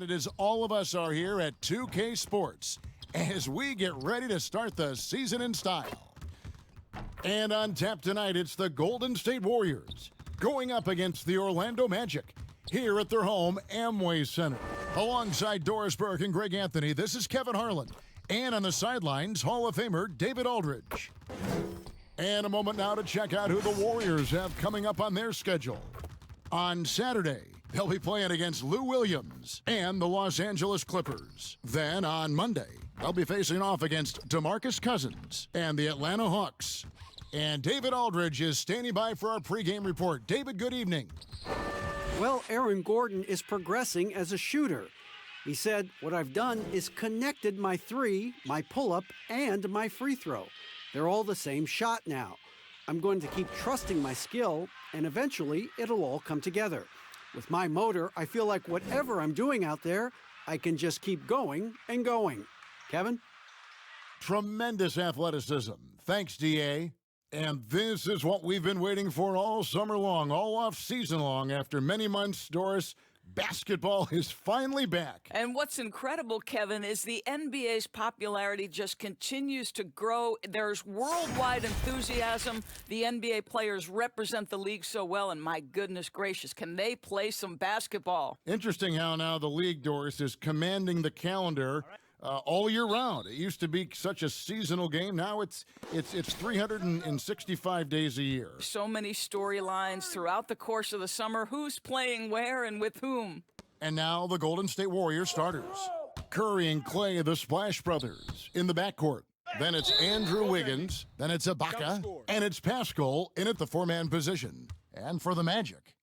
It is all of us are here at 2K Sports as we get ready to start the season in style. And on tap tonight, it's the Golden State Warriors going up against the Orlando Magic here at their home Amway Center. Alongside Doris Burke and Greg Anthony, this is Kevin Harlan. And on the sidelines, Hall of Famer David Aldridge. And a moment now to check out who the Warriors have coming up on their schedule. On Saturday, they'll be playing against Lou Williams and the Los Angeles Clippers. Then on Monday, they'll be facing off against DeMarcus Cousins and the Atlanta Hawks. And David Aldridge is standing by for our pregame report. David, good evening. Well, Aaron Gordon is progressing as a shooter. He said, "What I've done is connected my three, my pull-up, and my free throw. They're all the same shot now. I'm going to keep trusting my skill, and eventually it'll all come together. With my motor, I feel like whatever I'm doing out there, I can just keep going and going." Kevin? Tremendous athleticism. Thanks, DA. And this is what we've been waiting for all summer long, all off-season long. After many months, Doris, basketball is finally back. And what's incredible, Kevin, is the NBA's popularity just continues to grow. There's worldwide enthusiasm. The NBA players represent the league so well, and my goodness gracious, can they play some basketball? Interesting how now the league, Doris, is commanding the calendar all year round. It used to be such a seasonal game. Now it's 365 days a year. So many storylines throughout the course of the summer. Who's playing where and with whom? And now the Golden State Warriors starters. Curry and Clay, the Splash Brothers, in the backcourt. Then it's Andrew Wiggins. Then it's Ibaka. And it's Pascal in at the four-man position. And for the Magic,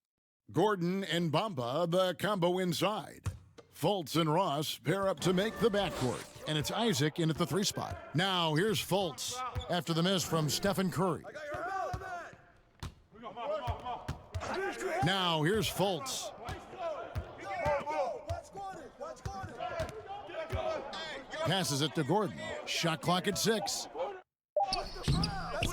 Gordon and Bamba, the combo inside. Fultz and Ross pair up to make the backcourt. And it's Isaac in at the three spot. Now here's Fultz after the miss from Stephen Curry. Now here's Fultz. Passes it to Gordon. Shot clock at 6.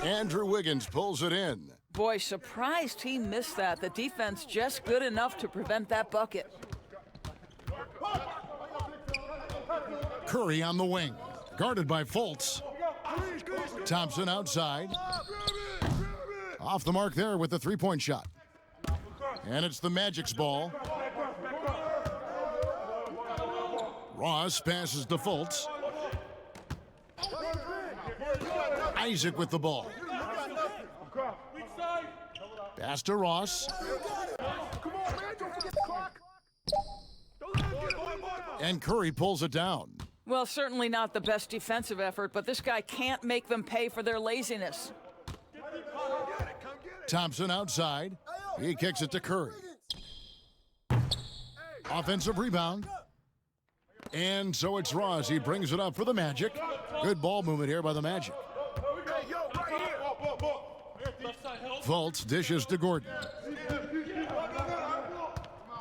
Andrew Wiggins pulls it in. Boy, surprised he missed that. The defense just good enough to prevent that bucket. Curry on the wing, guarded by Fultz. Thompson outside. Off the mark there with the three-point shot. And it's the Magic's ball. Ross passes to Fultz. Isaac with the ball. Pass to Ross. And Curry pulls it down. Well, certainly not the best defensive effort, but this guy can't make them pay for their laziness. Thompson outside. He kicks it to Curry. Offensive rebound. And so it's Ross. He brings it up for the Magic. Good ball movement here by the Magic. Fultz dishes to Gordon.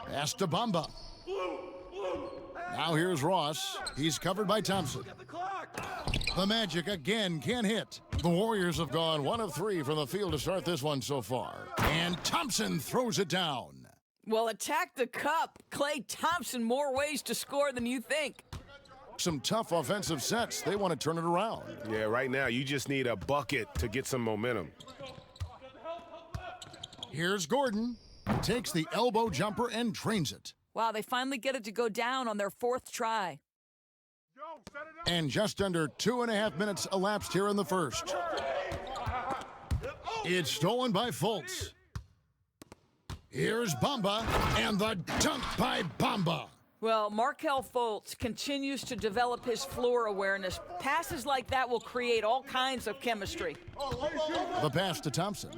Pass to Bamba. Now here's Ross. He's covered by Thompson. The Magic again can't hit. The Warriors have gone 1 of 3 from the field to start this one so far. And Thompson throws it down. Well, attack the cup. Klay Thompson, more ways to score than you think. Some tough offensive sets. They want to turn it around. Yeah, right now you just need a bucket to get some momentum. Here's Gordon. Takes the elbow jumper and drains it. Wow, they finally get it to go down on their 4th try. And just under 2.5 minutes elapsed here in the first. It's stolen by Fultz. Here's Bamba, and the dunk by Bamba. Well, Markelle Fultz continues to develop his floor awareness. Passes like that will create all kinds of chemistry. The pass to Thompson.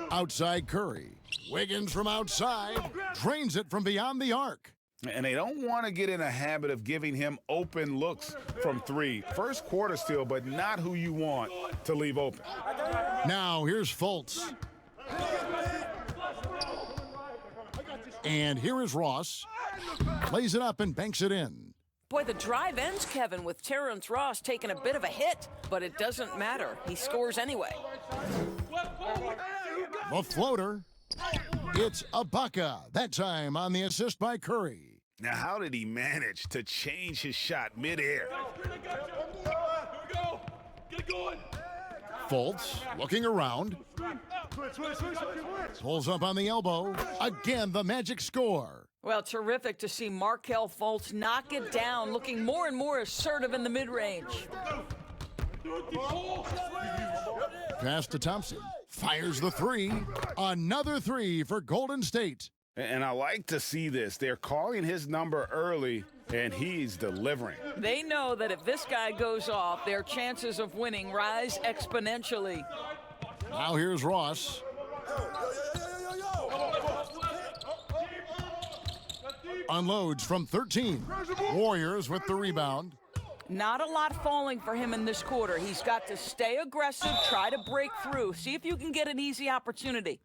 Outside Curry. Wiggins from outside. Drains it from beyond the arc. And they don't want to get in a habit of giving him open looks from 3. First quarter still, but not who you want to leave open. Now here's Fultz. And here is Ross. Plays it up and banks it in. Boy, the drive ends, Kevin, with Terrence Ross taking a bit of a hit, but it doesn't matter. He scores anyway. The floater. It's Ibaka, that time on the assist by Curry. Now, how did he manage to change his shot midair? Fultz looking around. Pulls up on the elbow. Again, the Magic score. Well, terrific to see Markelle Fultz knock it down, looking more and more assertive in the mid-range. Pass to Thompson. Fires the three. Another three for Golden State. And I like to see this. They're calling his number early, and he's delivering. They know that if this guy goes off, their chances of winning rise exponentially. Now here's Ross. Unloads from 13. Warriors with the rebound. Not a lot falling for him in this quarter. He's got to stay aggressive, try to break through. See if you can get an easy opportunity.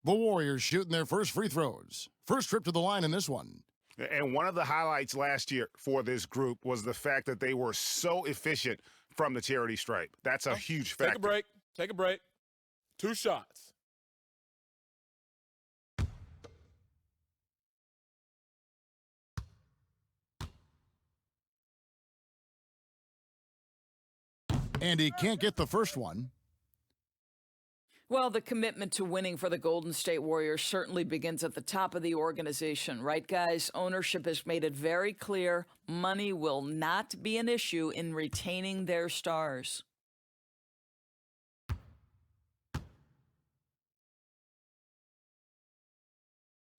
The Warriors shooting their first free throws. First trip to the line in this one. And one of the highlights last year for this group was the fact that they were so efficient from the charity stripe. That's a huge factor. Take a break. Take a break. 2 shots. And he can't get the first one. Well, the commitment to winning for the Golden State Warriors certainly begins at the top of the organization, right, guys? Ownership has made it very clear money will not be an issue in retaining their stars.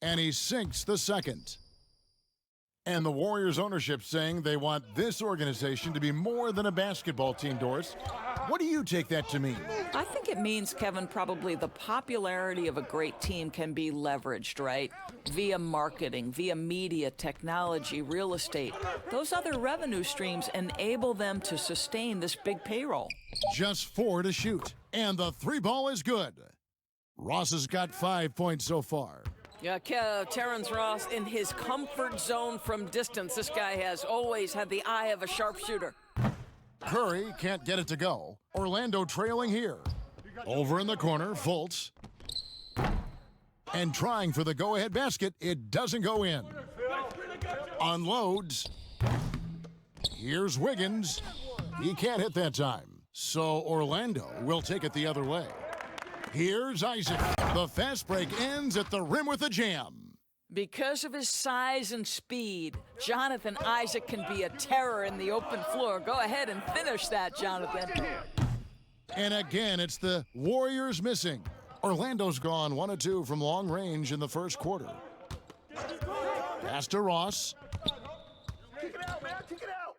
And he sinks the second. And the Warriors ownership saying they want this organization to be more than a basketball team, Doris. What do you take that to mean? I think it means, Kevin, probably the popularity of a great team can be leveraged, right? Via marketing, via media, technology, real estate. Those other revenue streams enable them to sustain this big payroll. Just 4 to shoot. And the 3 ball is good. Ross has got 5 points so far. Yeah, Terrence Ross in his comfort zone from distance. This guy has always had the eye of a sharpshooter. Curry can't get it to go. Orlando trailing here. Over in the corner, Fultz. And trying for the go-ahead basket. It doesn't go in. Unloads. Here's Wiggins. He can't hit that time. So Orlando will take it the other way. Here's Isaac. The fast break ends at the rim with a jam. Because of his size and speed, Jonathan Isaac can be a terror in the open floor. Go ahead and finish that, Jonathan. And again, it's the Warriors missing. Orlando's gone 1 of 2 from long range in the first quarter. Pass to Ross. Kick it out, man. Kick it out.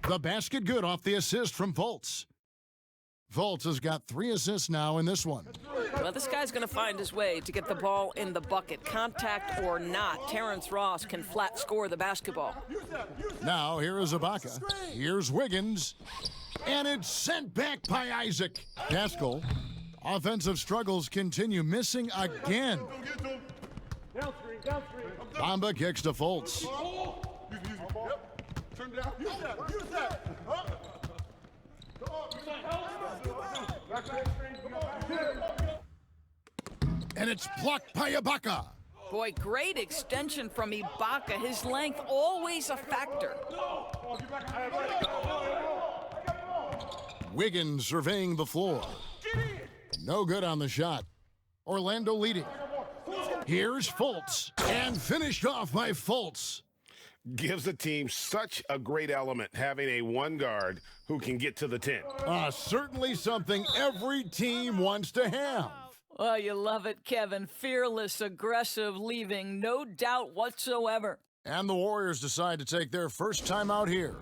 The basket good off the assist from Fultz. Fultz has got 3 assists now in this one. Well, this guy's going to find his way to get the ball in the bucket. Contact or not, Terrence Ross can flat score the basketball. Now, here is Ibaka. Here's Wiggins. And it's sent back by Isaac. Gaskell. Offensive struggles continue, missing again. Bamba kicks to Fultz. And it's blocked by Ibaka. Boy, great extension from Ibaka. His length always a factor. Wiggins surveying the floor. No good on the shot. Orlando leading. Here's Fultz. And finished off by Fultz. Gives the team such a great element having a 1 guard who can get to the 10. Certainly something every team wants to have. Oh, you love it, Kevin. Fearless, aggressive, leaving no doubt whatsoever. And the Warriors decide to take their first time out here.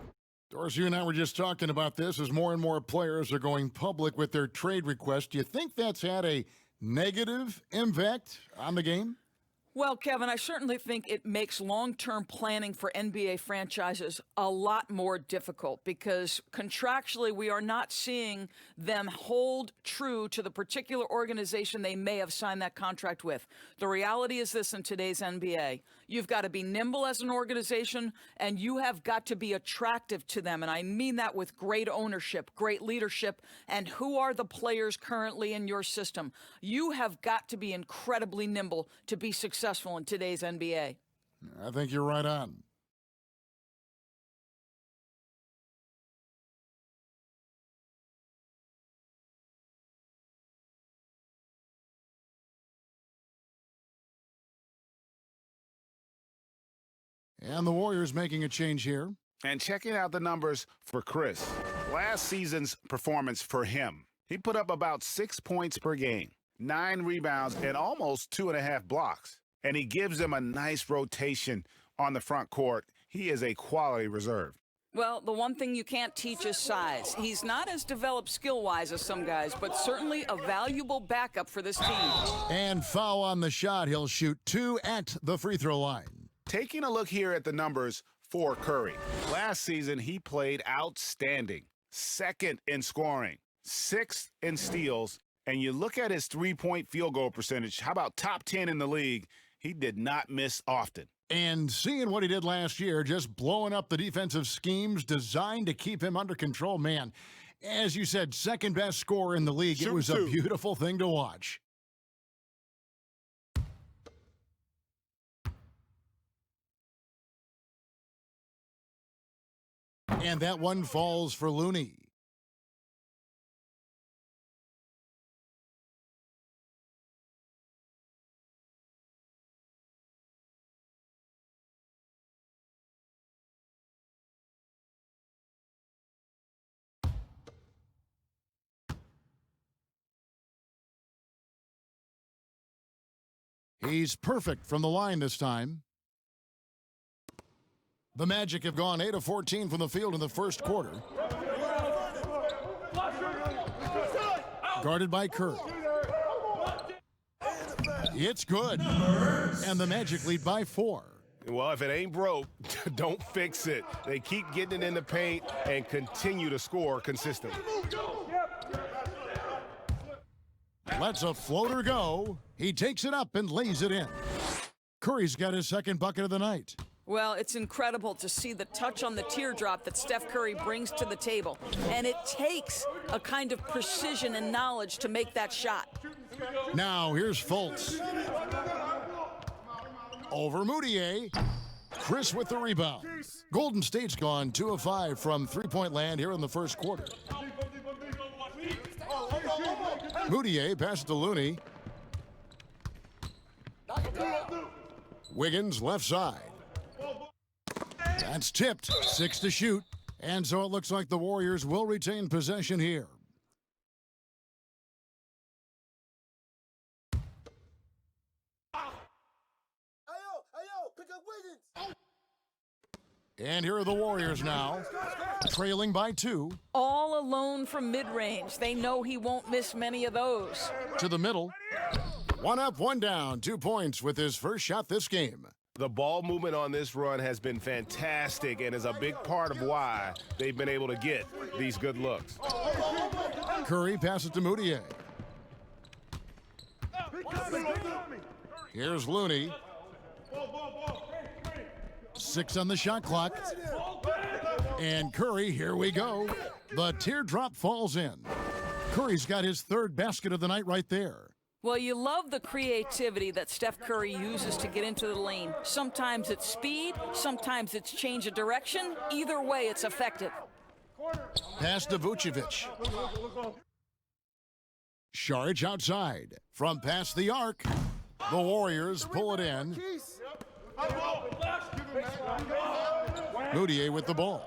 Doris, you and I were just talking about this as more and more players are going public with their trade requests. Do you think that's had a negative impact on the game? Well, Kevin, I certainly think it makes long-term planning for NBA franchises a lot more difficult because contractually we are not seeing them hold true to the particular organization they may have signed that contract with. The reality is this in today's NBA. You've got to be nimble as an organization, and you have got to be attractive to them. And I mean that with great ownership, great leadership, and who are the players currently in your system. You have got to be incredibly nimble to be successful in today's NBA. I think you're right on. And the Warriors making a change here. And checking out the numbers for Chris. Last season's performance for him. He put up about 6 points per game, 9 rebounds, and almost 2.5 blocks. And he gives them a nice rotation on the front court. He is a quality reserve. Well, the one thing you can't teach is size. He's not as developed skill-wise as some guys, but certainly a valuable backup for this team. And foul on the shot. He'll shoot 2 at the free throw line. Taking a look here at the numbers for Curry. Last season, he played outstanding. 2nd in scoring, 6th in steals, and you look at his three-point field goal percentage, how about top 10 in the league? He did not miss often. And seeing what he did last year, just blowing up the defensive schemes designed to keep him under control, man. As you said, 2nd best scorer in the league. It was a beautiful thing to watch. And that one falls for Looney. He's perfect from the line this time. The Magic have gone 8 of 14 from the field in the first quarter. Guarded by Curry. It's good. And the Magic lead by 4. Well, if it ain't broke, don't fix it. They keep getting it in the paint and continue to score consistently. Lets a floater go. He takes it up and lays it in. Curry's got his 2nd bucket of the night. Well, it's incredible to see the touch on the teardrop that Steph Curry brings to the table. And it takes a kind of precision and knowledge to make that shot. Now, here's Fultz. Over Moutier. Chris with the rebound. Golden State's gone 2 of 5 from three-point land here in the first quarter. Moutier passes to Looney. Wiggins left side. That's tipped. 6 to shoot. And so it looks like the Warriors will retain possession here. And here are the Warriors now, trailing by 2. All alone from mid-range. They know he won't miss many of those. To the middle. 1 up, 1 down. 2 points with his first shot this game. The ball movement on this run has been fantastic and is a big part of why they've been able to get these good looks. Curry passes to Moutier. Here's Looney. 6 on the shot clock. And Curry, here we go. The teardrop falls in. Curry's got his 3rd basket of the night right there. Well, you love the creativity that Steph Curry uses to get into the lane. Sometimes it's speed, sometimes it's change of direction. Either way, it's effective. Pass to Vucevic. Saric outside. From past the arc. The Warriors pull it in. Moutier with the ball.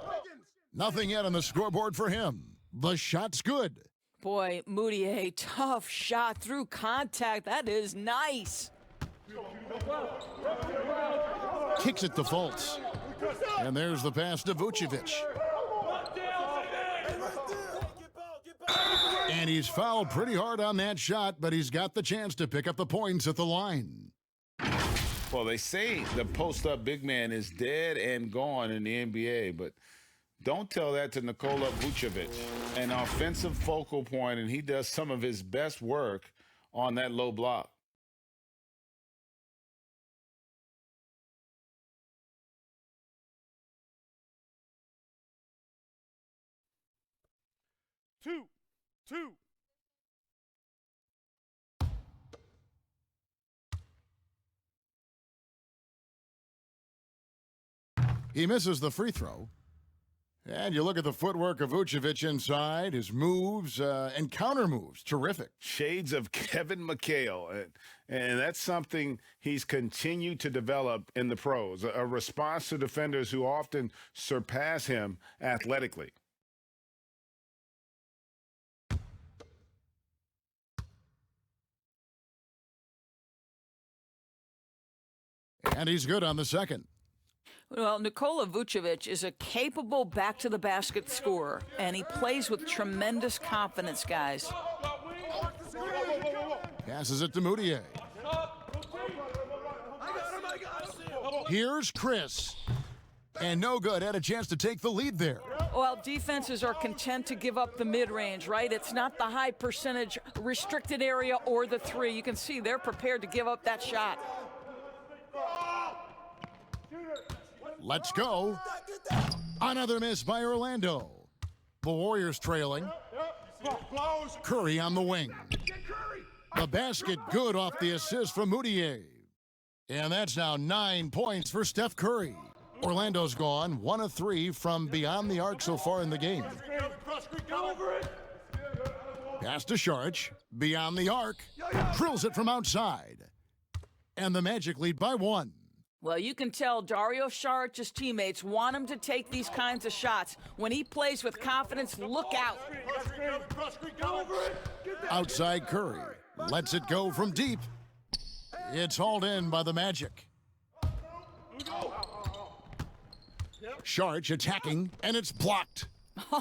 Nothing yet on the scoreboard for him. The shot's good. Boy, Moutier, tough shot through contact. That is nice. Kicks it to Fultz. And there's the pass to Vucevic. And he's fouled pretty hard on that shot, but he's got the chance to pick up the points at the line. Well, they say the post-up big man is dead and gone in the NBA, but don't tell that to Nikola Vucevic, an offensive focal point, and he does some of his best work on that low block. 2. He misses the free throw. And you look at the footwork of Vucevic inside, his moves and counter moves. Terrific. Shades of Kevin McHale. And that's something he's continued to develop in the pros, a response to defenders who often surpass him athletically. And he's good on the second. Well, Nikola Vucevic is a capable back-to-the-basket scorer, and he plays with tremendous confidence, guys. Passes it to Moutier. Here's Chris. And no good. Had a chance to take the lead there. Well, defenses are content to give up the mid-range, right? It's not the high percentage restricted area or the three. You can see they're prepared to give up that shot. Let's go. Another miss by Orlando. The Warriors trailing. Curry on the wing. The basket good off the assist from Moutier. And that's now 9 points for Steph Curry. Orlando's gone 1 of 3 from beyond the arc so far in the game. Pass to Saric. Beyond the arc. Drills it from outside. And the Magic lead by 1. Well, you can tell Dario Saric's teammates want him to take these kinds of shots. When he plays with confidence, look out. Outside Curry. Lets it go from deep. It's hauled in by the Magic. Saric attacking, and it's blocked.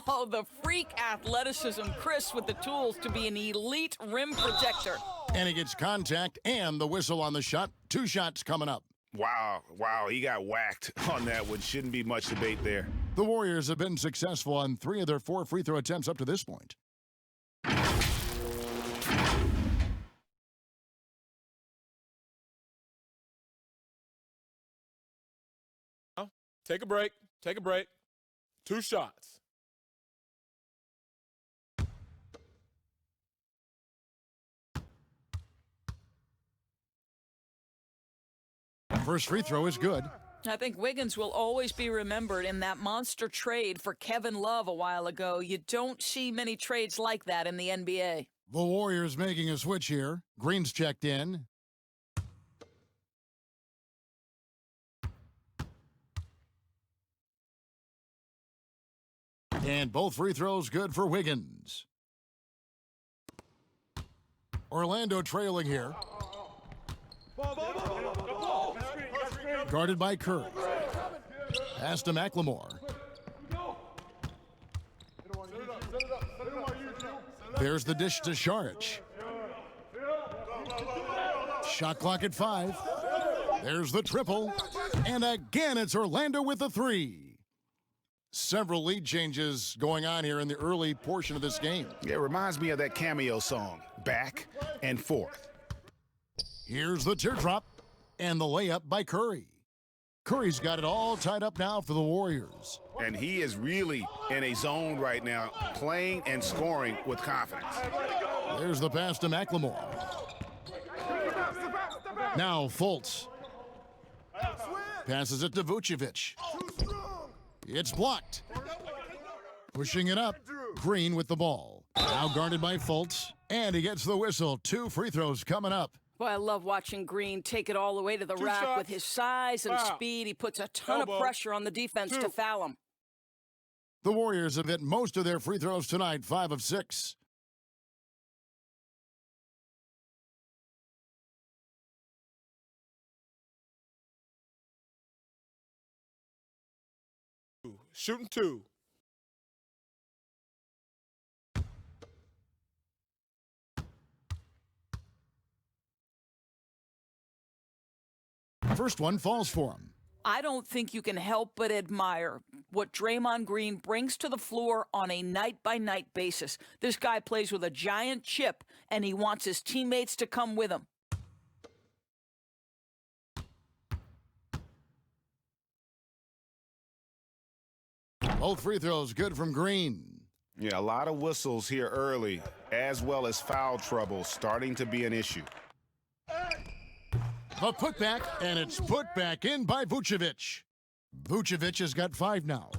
Oh, the freak athleticism. Chris with the tools to be an elite rim protector. And he gets contact and the whistle on the shot. 2 shots coming up. Wow, he got whacked on that one. Shouldn't be much debate there. The Warriors have been successful on 3 of their 4 free throw attempts up to this point. Take a break. 2 shots. First free throw is good. I think Wiggins will always be remembered in that monster trade for Kevin Love a while ago. You don't see many trades like that in the NBA. The Warriors making a switch here. Green's checked in. And both free throws good for Wiggins. Orlando trailing here. Guarded by Curry. Pass to McLemore. There's the dish to Saric. Shot clock at 5. There's the triple. And again, it's Orlando with the 3. Several lead changes going on here in the early portion of this game. It reminds me of that cameo song, Back and Forth. Here's the teardrop and the layup by Curry. Curry's got it all tied up now for the Warriors. And he is really in a zone right now, playing and scoring with confidence. There's the pass to McLemore. Now Fultz. Passes it to Vucevic. It's blocked. Pushing it up. Green with the ball. Now guarded by Fultz. And he gets the whistle. 2 free throws coming up. Boy, I love watching Green take it all the way to the 2 rack shots. with his size and Foul. speed. He puts a ton Elbow. of pressure on the defense 2. to foul him. The Warriors have hit most of their free throws tonight, 5 of 6. Shooting 2. First one falls for him. I don't think you can help but admire what Draymond Green brings to the floor on a night-by-night basis. This guy plays with a giant chip, and he wants his teammates to come with him. Both free throws good from Green. Yeah, a lot of whistles here early, as well as foul trouble starting to be an issue. A putback, and it's put back in by Vucevic. Vucevic has got 5 now.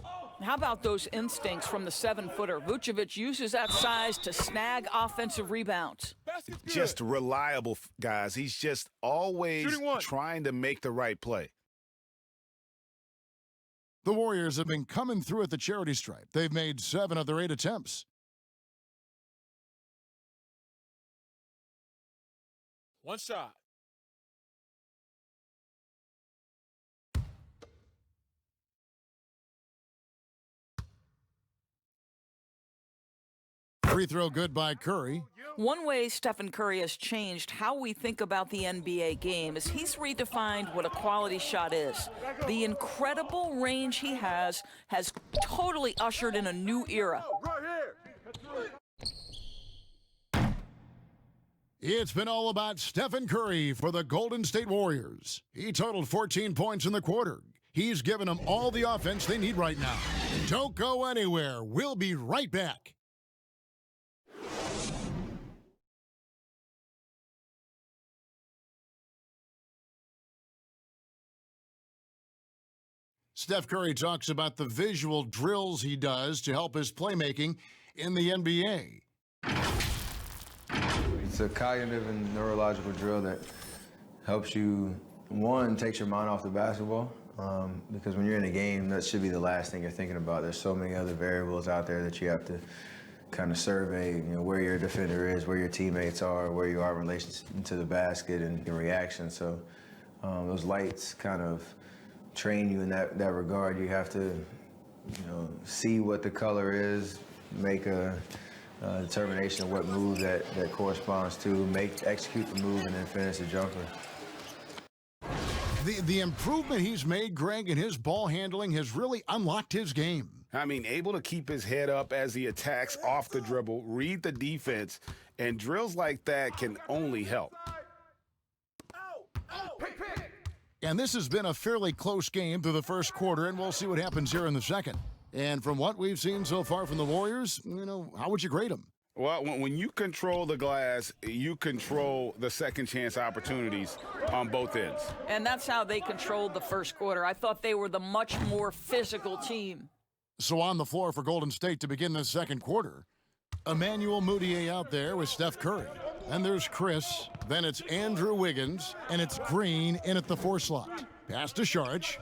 How about those instincts from the 7-footer? Vucevic uses that size to snag offensive rebounds. Just reliable, guys. He's just always trying to make the right play. The Warriors have been coming through at the charity stripe. They've made 7 of their 8 attempts. One shot. Free throw good by Curry. One way Stephen Curry has changed how we think about the NBA game is he's redefined what a quality shot is. The incredible range he has totally ushered in a new era. It's been all about Stephen Curry for the Golden State Warriors. He totaled 14 points in the quarter. He's given them all the offense they need right now. Don't go anywhere. We'll be right back. Steph Curry talks about the visual drills he does to help his playmaking in the NBA. It's a cognitive and neurological drill that helps you, one, takes your mind off the basketball, because when you're in a game, that should be the last thing you're thinking about. There's so many other variables out there that you have to kind of survey, where your defender is, where your teammates are, where you are in relation to the basket and your reaction. So those lights kind of train you in that regard. You have to, see what the color is, make a determination of what move that corresponds to, execute the move, and then finish the jumper. The improvement he's made, Greg, in his ball handling has really unlocked his game. I mean, able to keep his head up as he attacks off the dribble, read the defense, and drills like that can only help. And this has been a fairly close game through the first quarter, and we'll see what happens here in the second. And from what we've seen so far from the Warriors, how would you grade them? Well, when you control the glass, you control the second chance opportunities on both ends. And that's how they controlled the first quarter. I thought they were the much more physical team. So on the floor for Golden State to begin the second quarter, Emmanuel Mudiay out there with Steph Curry. And there's Chris, then it's Andrew Wiggins, and it's Green in at the 4 slot. Pass to Saric.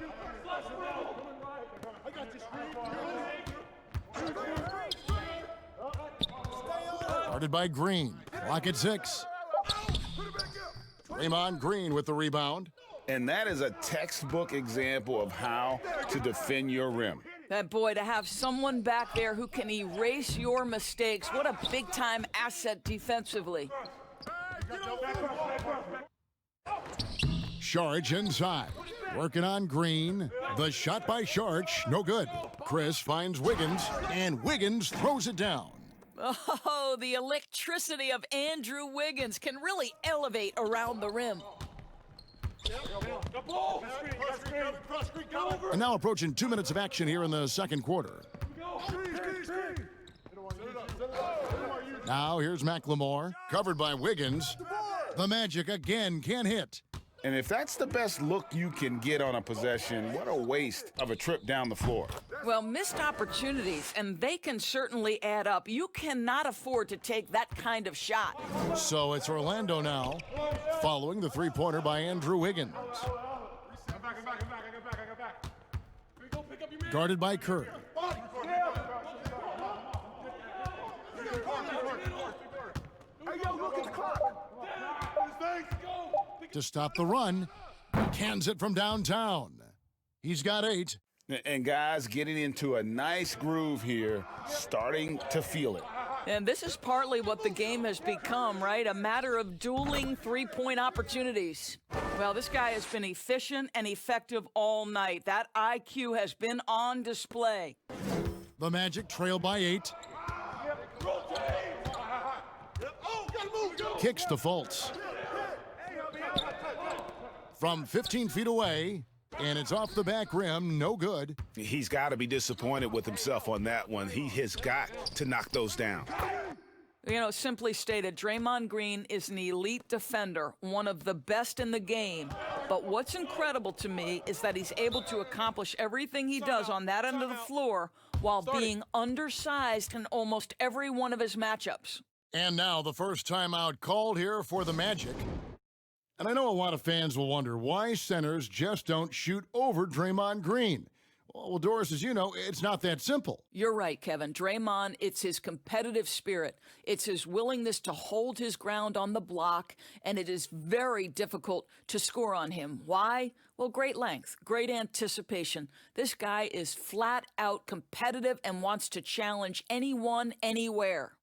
Guarded by Green. Clock at 6. Draymond Green with the rebound. And that is a textbook example of how to defend your rim. That boy, to have someone back there who can erase your mistakes, what a big-time asset defensively. Saric inside, working on Green. The shot by Saric, no good. Chris finds Wiggins, and Wiggins throws it down. Oh, the electricity of Andrew Wiggins can really elevate around the rim. And now approaching 2 minutes of action here in the second quarter. Now here's McLemore, covered by Wiggins. The Magic again can't hit. And if that's the best look you can get on a possession, what a waste of a trip down the floor. Well, missed opportunities, and they can certainly add up. You cannot afford to take that kind of shot. So it's Orlando now, following the three-pointer by Andrew Wiggins. Guarded by Curry. To stop the run, cans it from downtown. He's got 8. And guys getting into a nice groove here, starting to feel it. And this is partly what the game has become, right? A matter of dueling three-point opportunities. Well, this guy has been efficient and effective all night. That IQ has been on display. The Magic trail by 8. Kicks to Fultz. From 15 feet away, And it's off the back rim, no good. He's got to be disappointed with himself on that one. He has got to knock those down. You know, simply stated, Draymond Green is an elite defender, one of the best in the game. But what's incredible to me is that he's able to accomplish everything he does on that end of the floor while being undersized in almost every one of his matchups. And now the first timeout called here for the Magic. And I know a lot of fans will wonder why centers just don't shoot over Draymond Green. Well, Doris, as you know, it's not that simple. You're right, Kevin. Draymond, it's his competitive spirit. It's his willingness to hold his ground on the block, and it is very difficult to score on him. Why? Well, great length, great anticipation. This guy is flat out competitive and wants to challenge anyone, anywhere.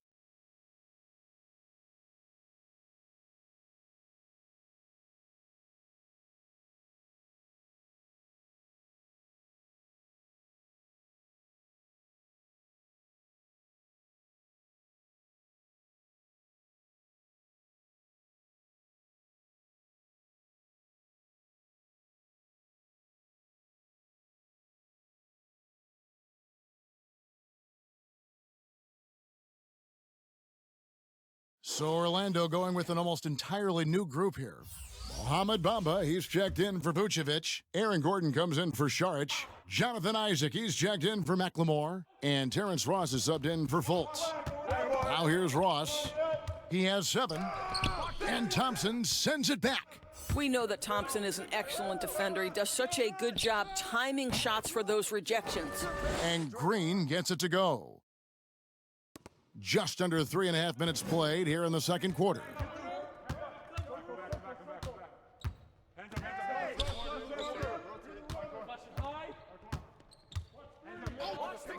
So Orlando going with an almost entirely new group here. Mohamed Bamba, he's checked in for Vucevic. Aaron Gordon comes in for Saric. Jonathan Isaac, he's checked in for McLemore. And Terrence Ross is subbed in for Fultz. Now here's Ross. He has 7. And Thompson sends it back. We know that Thompson is an excellent defender. He does such a good job timing shots for those rejections. And Green gets it to go. Just under 3.5 minutes played here in the second quarter.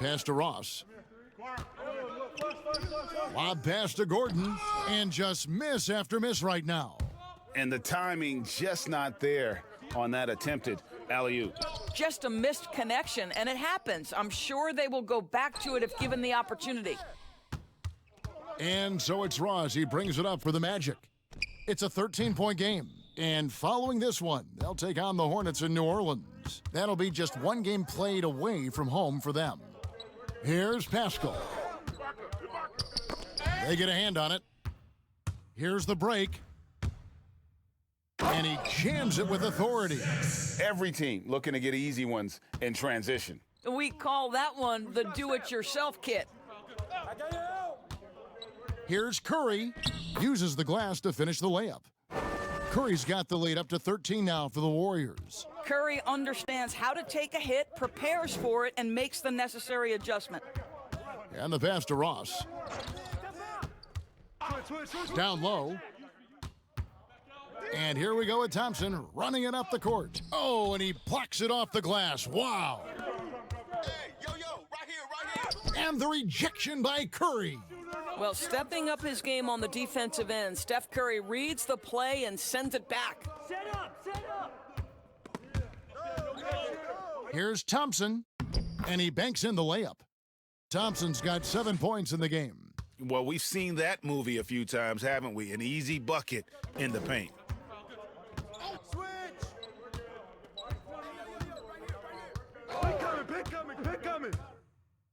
Pass to Ross. Lob pass to Gordon. And just miss after miss right now. And the timing just not there on that attempted alley-oop. Just a missed connection, and it happens. I'm sure they will go back to it if given the opportunity. And so it's Ross. He brings it up for the Magic. It's a 13-point game. And following this one, they'll take on the Hornets in New Orleans. That'll be just one game played away from home for them. Here's Pascal. They get a hand on it. Here's the break. And he jams it with authority. Every team looking to get easy ones in transition. We call that one the do-it-yourself kit. Here's Curry. Uses the glass to finish the layup. Curry's got the lead up to 13 now for the Warriors. Curry understands how to take a hit, prepares for it, and makes the necessary adjustment. And the pass to Ross. Down low. And here we go with Thompson running it up the court. Oh, and he plucks it off the glass. Wow. Hey, yo, right here. And the rejection by Curry. Well, stepping up his game on the defensive end, Steph Curry reads the play and sends it back. Set up. Here's Thompson, and he banks in the layup. Thompson's got 7 points in the game. Well, we've seen that movie a few times, haven't we? An easy bucket in the paint. Pick coming.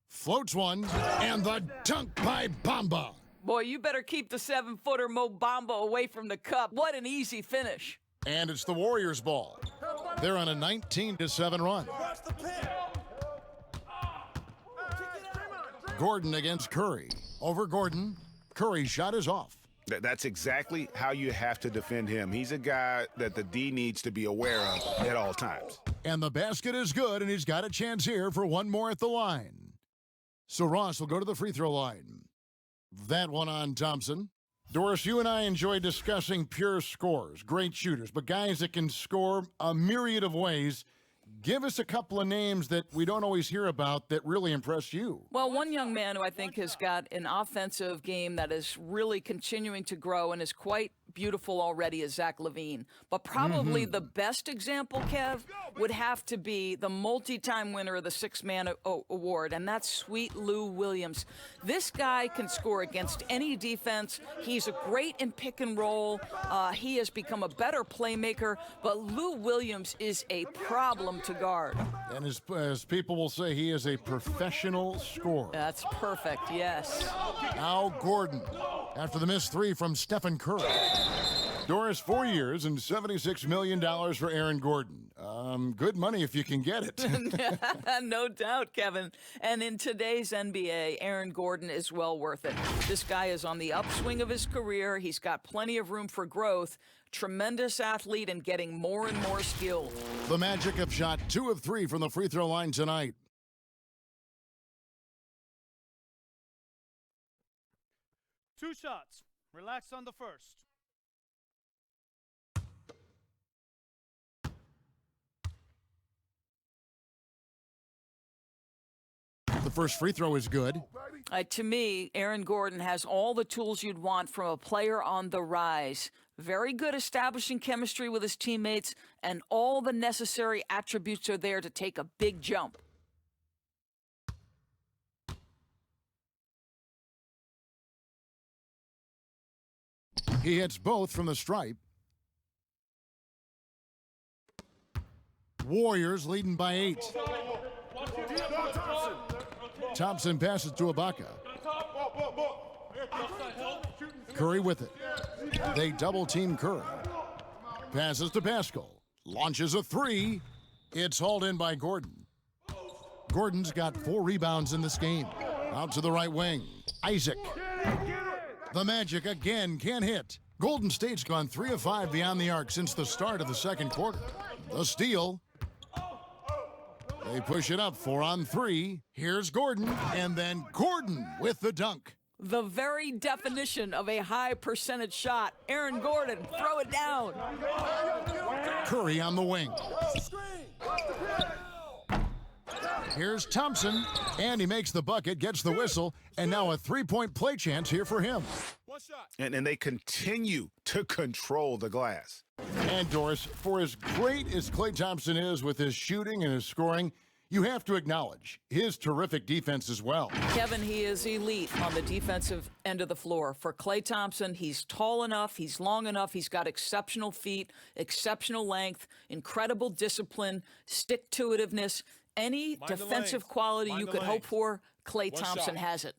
Floats one, and the dunk by Bamba. Boy, you better keep the 7-footer Mo Bamba away from the cup. What an easy finish. And it's the Warriors' ball. They're on a 19-7 run. Gordon against Curry. Over Gordon. Curry's shot is off. That's exactly how you have to defend him. He's a guy that the D needs to be aware of at all times. And the basket is good, and he's got a chance here for one more at the line. So Ross will go to the free throw line. That one on Thompson. Doris, you and I enjoy discussing pure scores, great shooters, but guys that can score a myriad of ways. Give us a couple of names that we don't always hear about that really impress you. Well, one young man who I think has got an offensive game that is really continuing to grow and is quite beautiful already as Zach LaVine. But probably the best example, Kev, would have to be the multi-time winner of the Six-Man Award, and that's Sweet Lou Williams. This guy can score against any defense. He's great in pick and roll. He has become a better playmaker, but Lou Williams is a problem to guard. And as people will say, he is a professional scorer. That's perfect, yes. Now Gordon, after the missed three from Stephen Curry. Doris, 4 years and $76 million for Aaron Gordon. Good money if you can get it. No doubt, Kevin. And in today's NBA, Aaron Gordon is well worth it. This guy is on the upswing of his career. He's got plenty of room for growth. Tremendous athlete and getting more and more skilled. The Magic have shot 2 of 3 from the free throw line tonight. Two shots. Relax on the first. The first free throw is good. To me, Aaron Gordon has all the tools you'd want from a player on the rise. Very good establishing chemistry with his teammates, and all the necessary attributes are there to take a big jump. He hits both from the stripe. Warriors leading by 8. Thompson passes to Ibaka. Curry with it. They double-team Curry. Passes to Pascal. Launches a 3. It's hauled in by Gordon. Gordon's got 4 rebounds in this game. Out to the right wing. Isaac. The Magic again can't hit. Golden State's gone 3 of 5 beyond the arc since the start of the second quarter. The steal. They push it up 4 on 3. Here's Gordon, and then Gordon with the dunk. The very definition of a high percentage shot. Aaron Gordon, throw it down. Curry on the wing. Here's Thompson, and he makes the bucket, gets the whistle, and now a 3-point play chance here for him. And they continue to control the glass. And Doris, for as great as Klay Thompson is with his shooting and his scoring, you have to acknowledge his terrific defense as well. Kevin, he is elite on the defensive end of the floor. For Klay Thompson, he's tall enough, he's long enough, he's got exceptional feet, exceptional length, incredible discipline, stick-to-itiveness. Any defensive quality you could hope for, Klay Thompson has it.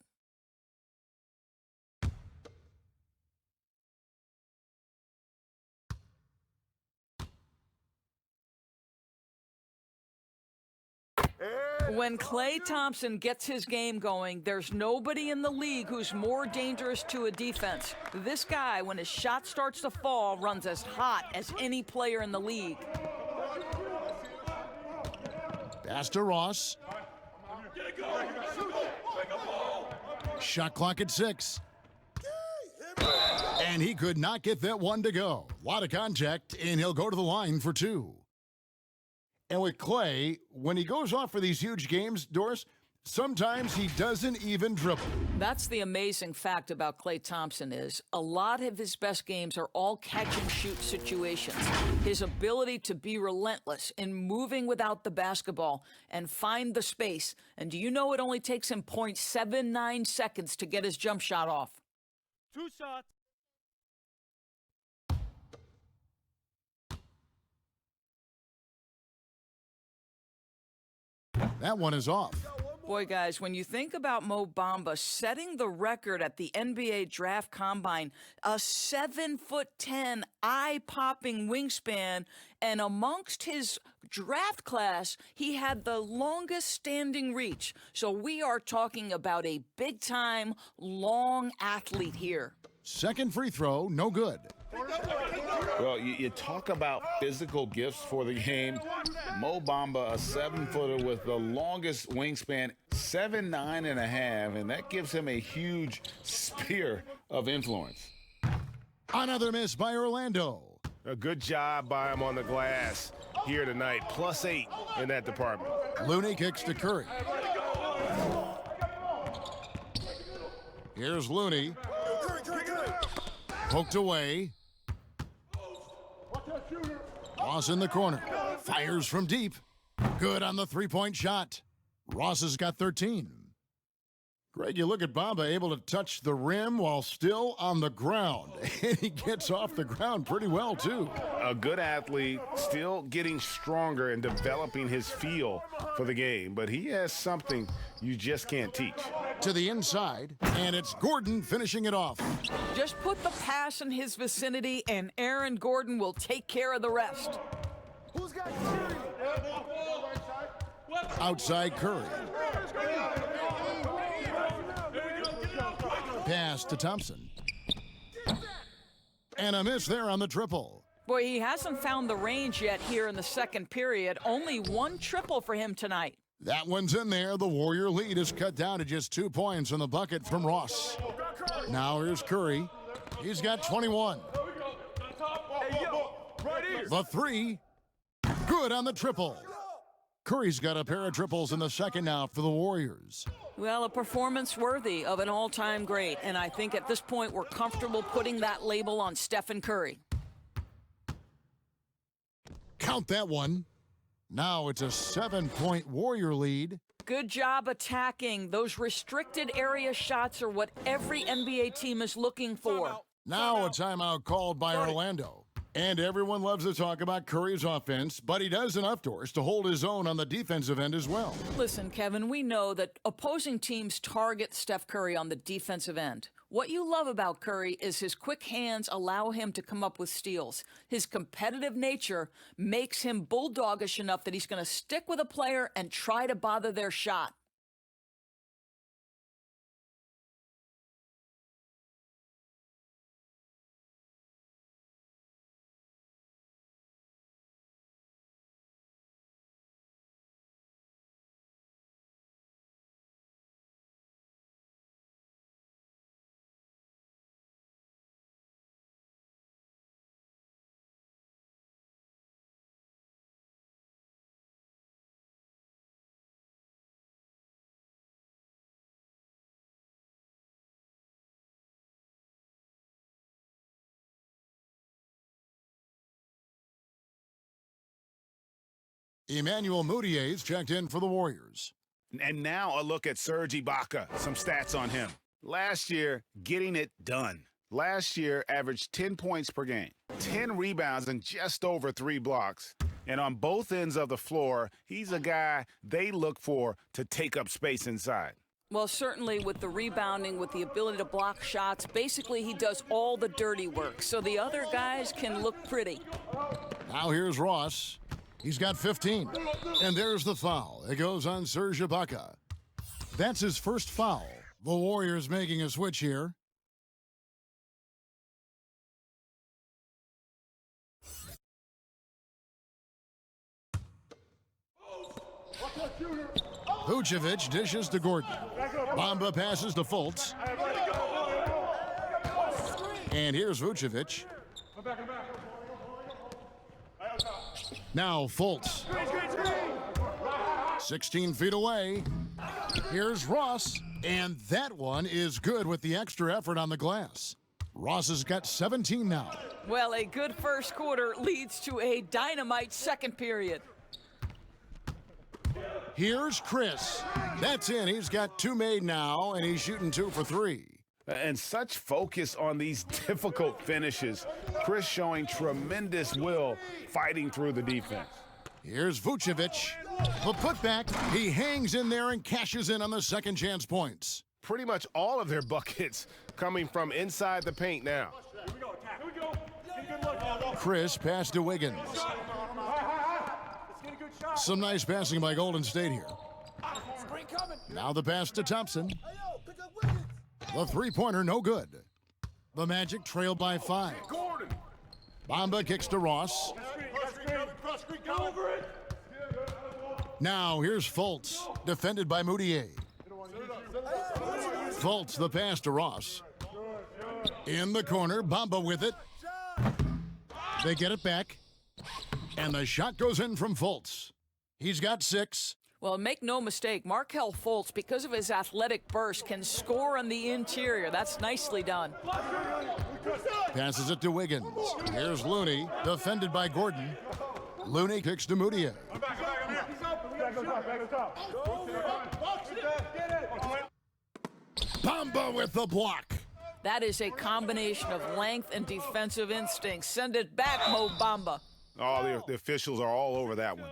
When Klay Thompson gets his game going, there's nobody in the league who's more dangerous to a defense. This guy, when his shot starts to fall, runs as hot as any player in the league. Pass to Ross. Shot clock at 6. And he could not get that one to go. A lot of contact, and he'll go to the line for 2. And with Klay, when he goes off for these huge games, Doris, sometimes he doesn't even dribble. That's the amazing fact about Klay Thompson is a lot of his best games are all catch-and-shoot situations. His ability to be relentless in moving without the basketball and find the space. And do you know it only takes him 0.79 seconds to get his jump shot off? 2 shots. That one is off. Boy, guys, when you think about Mo Bamba setting the record at the NBA Draft Combine, a 7'10", eye-popping wingspan, and amongst his draft class, he had the longest standing reach. So we are talking about a big-time, long athlete here. Second free throw, no good. Well, you talk about physical gifts for the game. Mo Bamba, a 7-footer with the longest wingspan, 7'9½", and that gives him a huge sphere of influence. Another miss by Orlando. A good job by him on the glass here tonight. +8 in that department. Looney kicks to Curry. Here's Looney. Poked away. Ross in the corner. Fires from deep. Good on the three-point shot. Ross has got 13. Greg, you look at Bamba able to touch the rim while still on the ground. And he gets off the ground pretty well, too. A good athlete, still getting stronger and developing his feel for the game. But he has something you just can't teach. To the inside, and it's Gordon finishing it off. Just put the pass in his vicinity, and Aaron Gordon will take care of the rest. Who's got Curry? Outside Curry. Pass to Thompson. And a miss there on the triple. Boy, he hasn't found the range yet here in the second period. Only one triple for him tonight. That one's in there. The Warrior lead is cut down to just 2 points on the bucket from Ross. Now here's Curry. He's got 21. The three. Good on the triple. Curry's got a pair of triples in the second now for the Warriors. Well, a performance worthy of an all-time great, and I think at this point we're comfortable putting that label on Stephen Curry. Count that one. Now it's a 7-point Warrior lead. Good job attacking. Those restricted area shots are what every NBA team is looking for. Now a timeout called by Orlando. And everyone loves to talk about Curry's offense, but he does enough doors to hold his own on the defensive end as well. Listen, Kevin, we know that opposing teams target Steph Curry on the defensive end. What you love about Curry is his quick hands allow him to come up with steals. His competitive nature makes him bulldogish enough that he's going to stick with a player and try to bother their shot. Emmanuel Moutier's checked in for the Warriors. And now a look at Serge Ibaka. Some stats on him. Last year, getting it done. Last year, averaged 10 points per game, 10 rebounds, and just over 3 blocks. And on both ends of the floor, he's a guy they look for to take up space inside. Well, certainly with the rebounding, with the ability to block shots, basically he does all the dirty work, so the other guys can look pretty. Now here's Ross. He's got 15. And there's the foul. It goes on Serge Ibaka. That's his first foul. The Warriors making a switch here. Vucevic dishes to Gordon. Bamba passes to Fultz. And here's Vucevic. Now Fultz. 16 feet away. Here's Ross. And that one is good with the extra effort on the glass. Ross has got 17 now. Well, a good first quarter leads to a dynamite second period. Here's Chris. That's in. He's got 2 made now, and he's shooting 2 for 3. And such focus on these difficult finishes. Chris showing tremendous will fighting through the defense. Here's Vucevic. The putback. He hangs in there and cashes in on the second chance points. Pretty much all of their buckets coming from inside the paint now. Chris passed to Wiggins. Some nice passing by Golden State here. Now the pass to Thompson. The three-pointer, no good. The Magic trail by 5. Bamba kicks to Ross. Now here's Fultz, defended by Moutier. Fultz, the pass to Ross. In the corner, Bamba with it. They get it back. And the shot goes in from Fultz. He's got 6. Well, make no mistake, Markelle Fultz, because of his athletic burst, can score on the interior. That's nicely done. Passes it to Wiggins. Here's Looney, defended by Gordon. Looney kicks to Moutier. Bamba with the block. That is a combination of length and defensive instincts. Send it back, Mo Bamba. Oh, the officials are all over that one.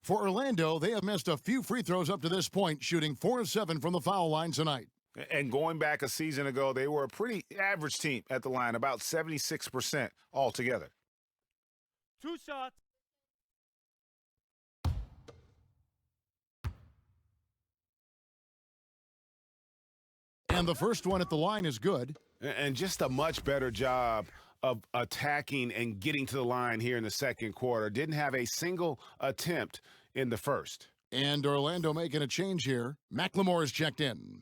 For Orlando, they have missed a few free throws up to this point, shooting 4 of 7 from the foul line tonight. And going back a season ago, they were a pretty average team at the line, about 76% altogether. 2 shots. And the first one at the line is good. And just a much better job of attacking and getting to the line here in the second quarter. Didn't have a single attempt in the first. And Orlando making a change here. McLemore is checked in.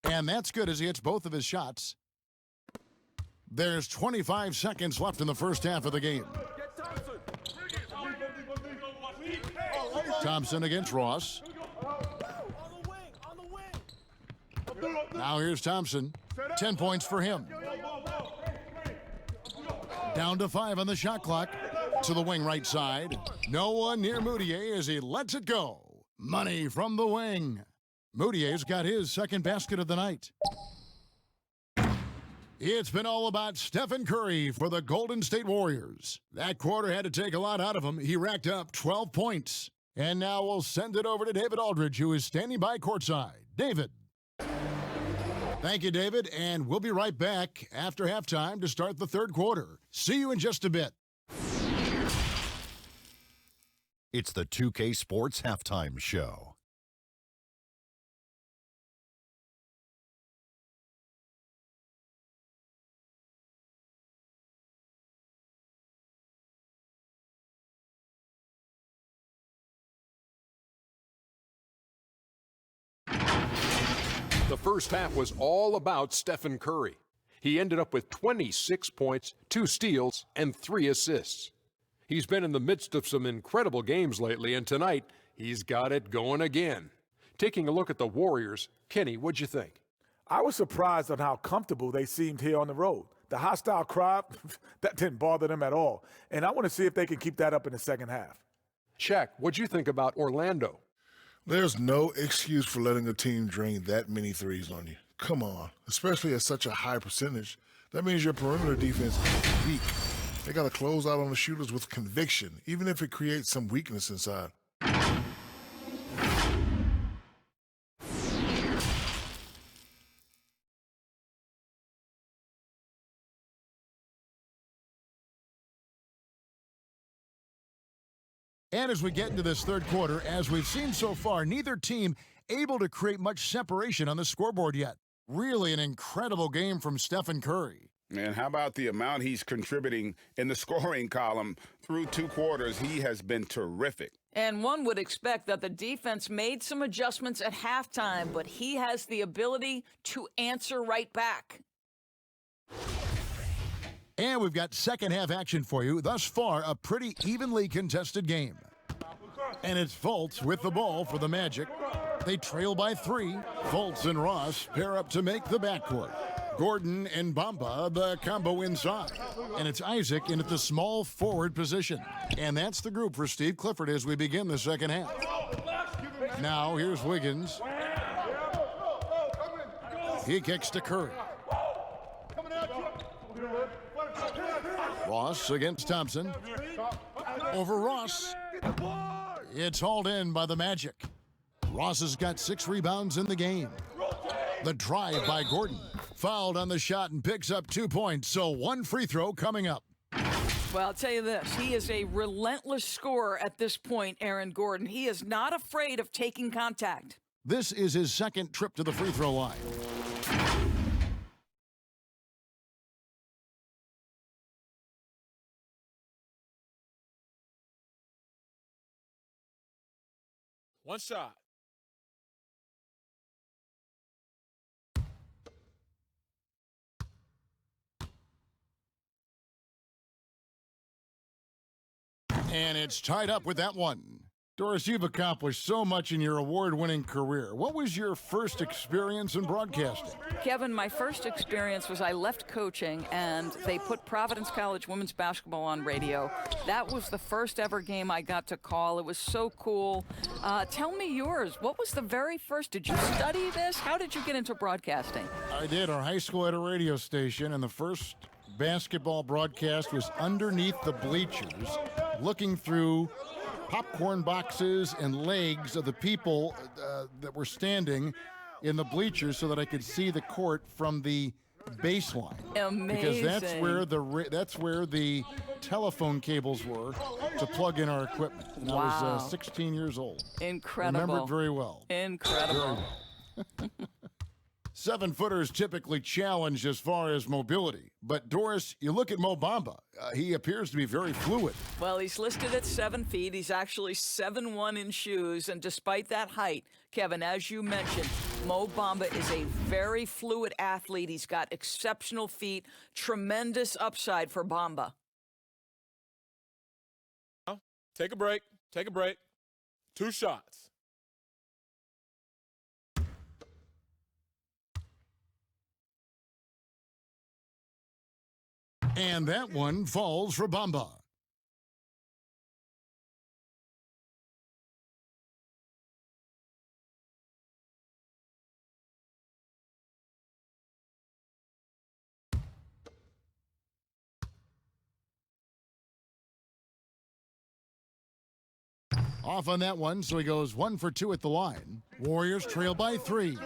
And that's good as he hits both of his shots. There's 25 seconds left in the first half of the game. Thompson against Ross. Now here's Thompson. 10 points for him. Down to 5 on the shot clock. To the wing right side. No one near Moutier as he lets it go. Money from the wing. Moutier's got his second basket of the night. It's been all about Stephen Curry for the Golden State Warriors. That quarter had to take a lot out of him. He racked up 12 points. And now we'll send it over to David Aldridge, who is standing by courtside. David. Thank you, David, and we'll be right back after halftime to start the third quarter. See you in just a bit. It's the 2K Sports Halftime Show. The first half was all about Stephen Curry. He ended up with 26 points, 2 steals, and 3 assists. He's been in the midst of some incredible games lately, and tonight he's got it going again. Taking a look at the Warriors, Kenny, what'd you think? I was surprised on how comfortable they seemed here on the road. The hostile crowd, that didn't bother them at all. And I want to see if they can keep that up in the second half. Shaq, what'd you think about Orlando? There's no excuse for letting a team drain that many threes on you. Come on, especially at such a high percentage. That means your perimeter defense is weak. They got to close out on the shooters with conviction, even if it creates some weakness inside. And as we get into this third quarter, as we've seen so far, neither team able to create much separation on the scoreboard yet. Really an incredible game from Stephen Curry. And how about the amount he's contributing in the scoring column through 2 quarters? He has been terrific. And one would expect that the defense made some adjustments at halftime, but he has the ability to answer right back. And we've got second half action for you. Thus far, a pretty evenly contested game. And it's Fultz with the ball for the Magic. They trail by 3. Fultz and Ross pair up to make the backcourt. Gordon and Bamba, the combo inside. And it's Isaac in at the small forward position. And that's the group for Steve Clifford as we begin the second half. Now, here's Wiggins. He kicks to Curry. Ross against Thompson. Over Ross. It's hauled in by the Magic. Ross has got 6 rebounds in the game. The drive by Gordon. Fouled on the shot and picks up 2 points, so 1 free throw coming up. Well, I'll tell you this. He is a relentless scorer at this point, Aaron Gordon. He is not afraid of taking contact. This is his second trip to the free throw line. One shot. And it's tied up with that one. Doris, you've accomplished so much in your award-winning career. What was your first experience in broadcasting? Kevin, my first experience was I left coaching, and they put Providence College women's basketball on radio. That was the first ever game I got to call. It was so cool. Tell me yours. What was the very first? Did you study this? How did you get into broadcasting? I did. Our high school had a radio station, and the first basketball broadcast was underneath the bleachers, looking through popcorn boxes and legs of the people that were standing in the bleachers so that I could see the court from the baseline. Amazing. Because that's where the telephone cables were to plug in our equipment. And wow. I was 16 years old. Incredible. Remember it very well. Incredible. Very well. 7-footers typically challenged as far as mobility. But, Doris, you look at Mo Bamba. He appears to be very fluid. Well, he's listed at 7 feet. He's actually 7'1" in shoes. And despite that height, Kevin, as you mentioned, Mo Bamba is a very fluid athlete. He's got exceptional feet, tremendous upside for Bamba. Take a break. Take a break. 2 shots. And that one falls for Bamba. Off on that one, so he goes 1 for 2 at the line. Warriors trail by 3.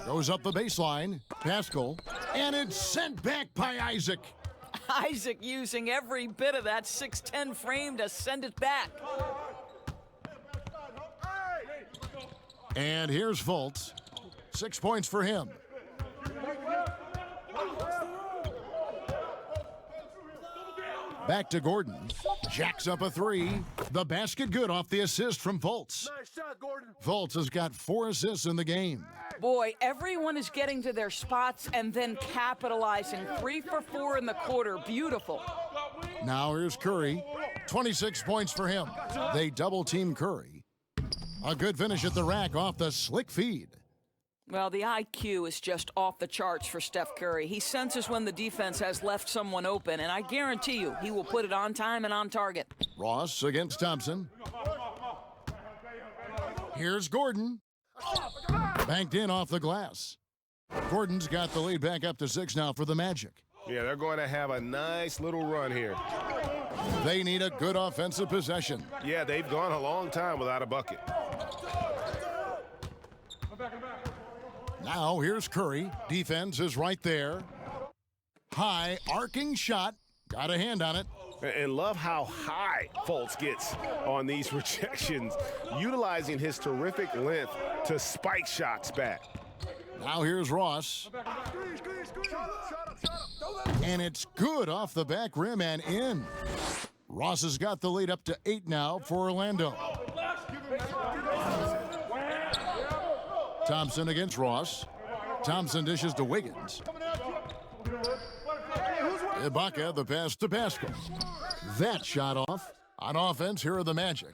Goes up the baseline. Pascal. And it's sent back by Isaac. Isaac using every bit of that 6'10" frame to send it back. And here's Fultz. 6 points for him. Back to Gordon. Jacks up a 3. The basket good off the assist from Fultz. Nice shot, Gordon. Fultz has got 4 assists in the game. Boy, everyone is getting to their spots and then capitalizing. 3 for 4 in the quarter. Beautiful. Now here's Curry. 26 points for him. They double-team Curry. A good finish at the rack off the slick feed. Well, the IQ is just off the charts for Steph Curry. He senses when the defense has left someone open, and I guarantee you he will put it on time and on target. Ross against Thompson. Here's Gordon. Banked in off the glass. Gordon's got the lead back up to 6 now for the Magic. Yeah, they're going to have a nice little run here. They need a good offensive possession. Yeah, they've gone a long time without a bucket. Now here's Curry. Defense is right there. High arcing shot. Got a hand on it. And love how high Fultz gets on these rejections, utilizing his terrific length to spike shots back. Now here's Ross. And it's good off the back rim and in. Ross has got the lead up to 8 now for Orlando. Thompson against Ross. Thompson dishes to Wiggins. Ibaka, the pass to Pascal. That shot off. On offense, here are the Magic.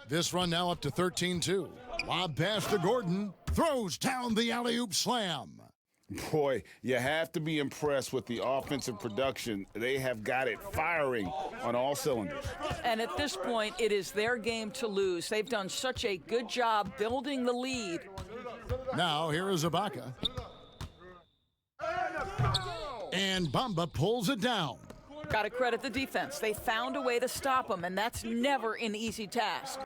This run now up to 13-2. Lob pass to Gordon. Throws down the alley-oop slam. Boy, you have to be impressed with the offensive production. They have got it firing on all cylinders. And at this point, it is their game to lose. They've done such a good job building the lead. Now, here is Ibaka. And Bamba pulls it down. Got to credit the defense. They found a way to stop him, and that's never an easy task.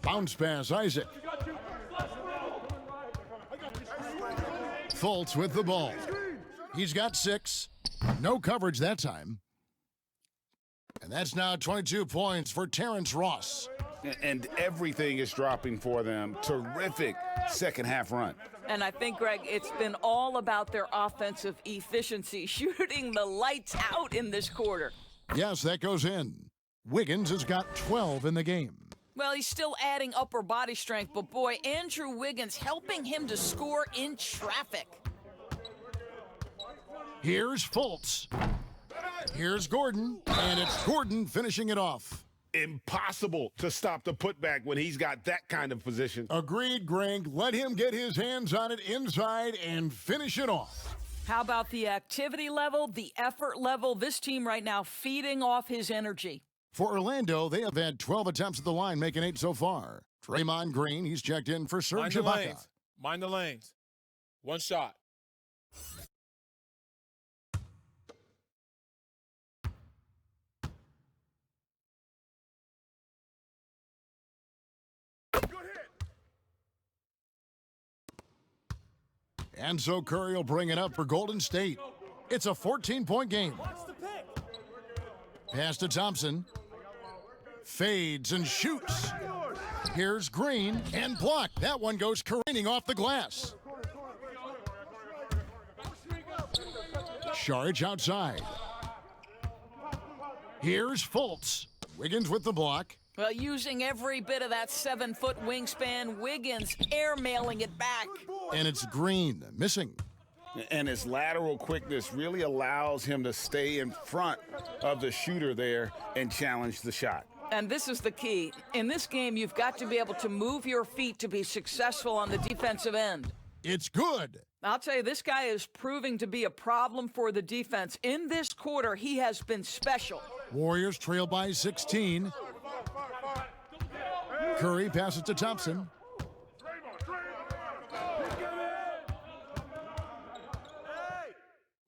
Bounce pass, Isaac. Fultz with the ball. He's got 6. No coverage that time. And that's now 22 points for Terrence Ross. And everything is dropping for them. Terrific second half run. And I think, Greg, it's been all about their offensive efficiency, shooting the lights out in this quarter. Yes, that goes in. Wiggins has got 12 in the game. Well, he's still adding upper body strength, but boy, Andrew Wiggins helping him to score in traffic. Here's Fultz. Here's Gordon, and it's Gordon finishing it off. Impossible to stop the putback when he's got that kind of position. Agreed, Greg. Let him get his hands on it inside and finish it off. How about the activity level, the effort level? This team right now feeding off his energy. For Orlando, they have had 12 attempts at the line, making 8 so far. Draymond Green, he's checked in for Serge Ibaka. Mind the lanes. One shot. And so Curry will bring it up for Golden State. It's a 14-point game. Pass to Thompson. Fades and shoots. Here's Green and blocked. That one goes careening off the glass. Saric outside. Here's Fultz. Wiggins with the block. Well, using every bit of that 7-foot wingspan, Wiggins airmailing it back. And it's Green missing. And his lateral quickness really allows him to stay in front of the shooter there and challenge the shot. And this is the key. In this game, you've got to be able to move your feet to be successful on the defensive end. It's good. I'll tell you, this guy is proving to be a problem for the defense. In this quarter, he has been special. Warriors trail by 16. Curry passes to Thompson.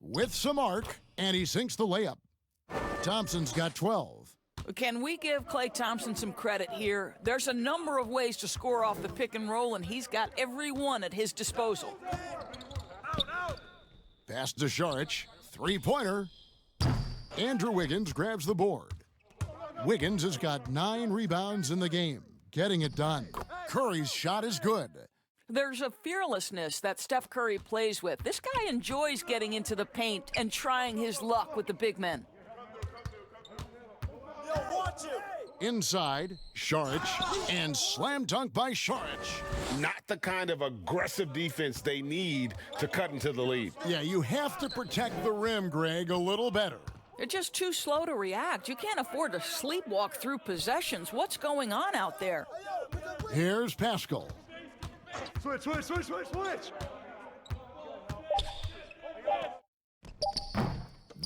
With some arc, and he sinks the layup. Thompson's got 12. Can we give Klay Thompson some credit here? There's a number of ways to score off the pick and roll, and he's got every one at his disposal. Pass to Saric. Three-pointer. Andrew Wiggins grabs the board. Wiggins has got 9 rebounds in the game, getting it done. Curry's shot is good. There's a fearlessness that Steph Curry plays with. This guy enjoys getting into the paint and trying his luck with the big men. Inside, Saric, and slam dunk by Saric. Not the kind of aggressive defense they need to cut into the lead. Yeah, you have to protect the rim, Greg, a little better. They're just too slow to react. You can't afford to sleepwalk through possessions. What's going on out there? Here's Pascal. Switch.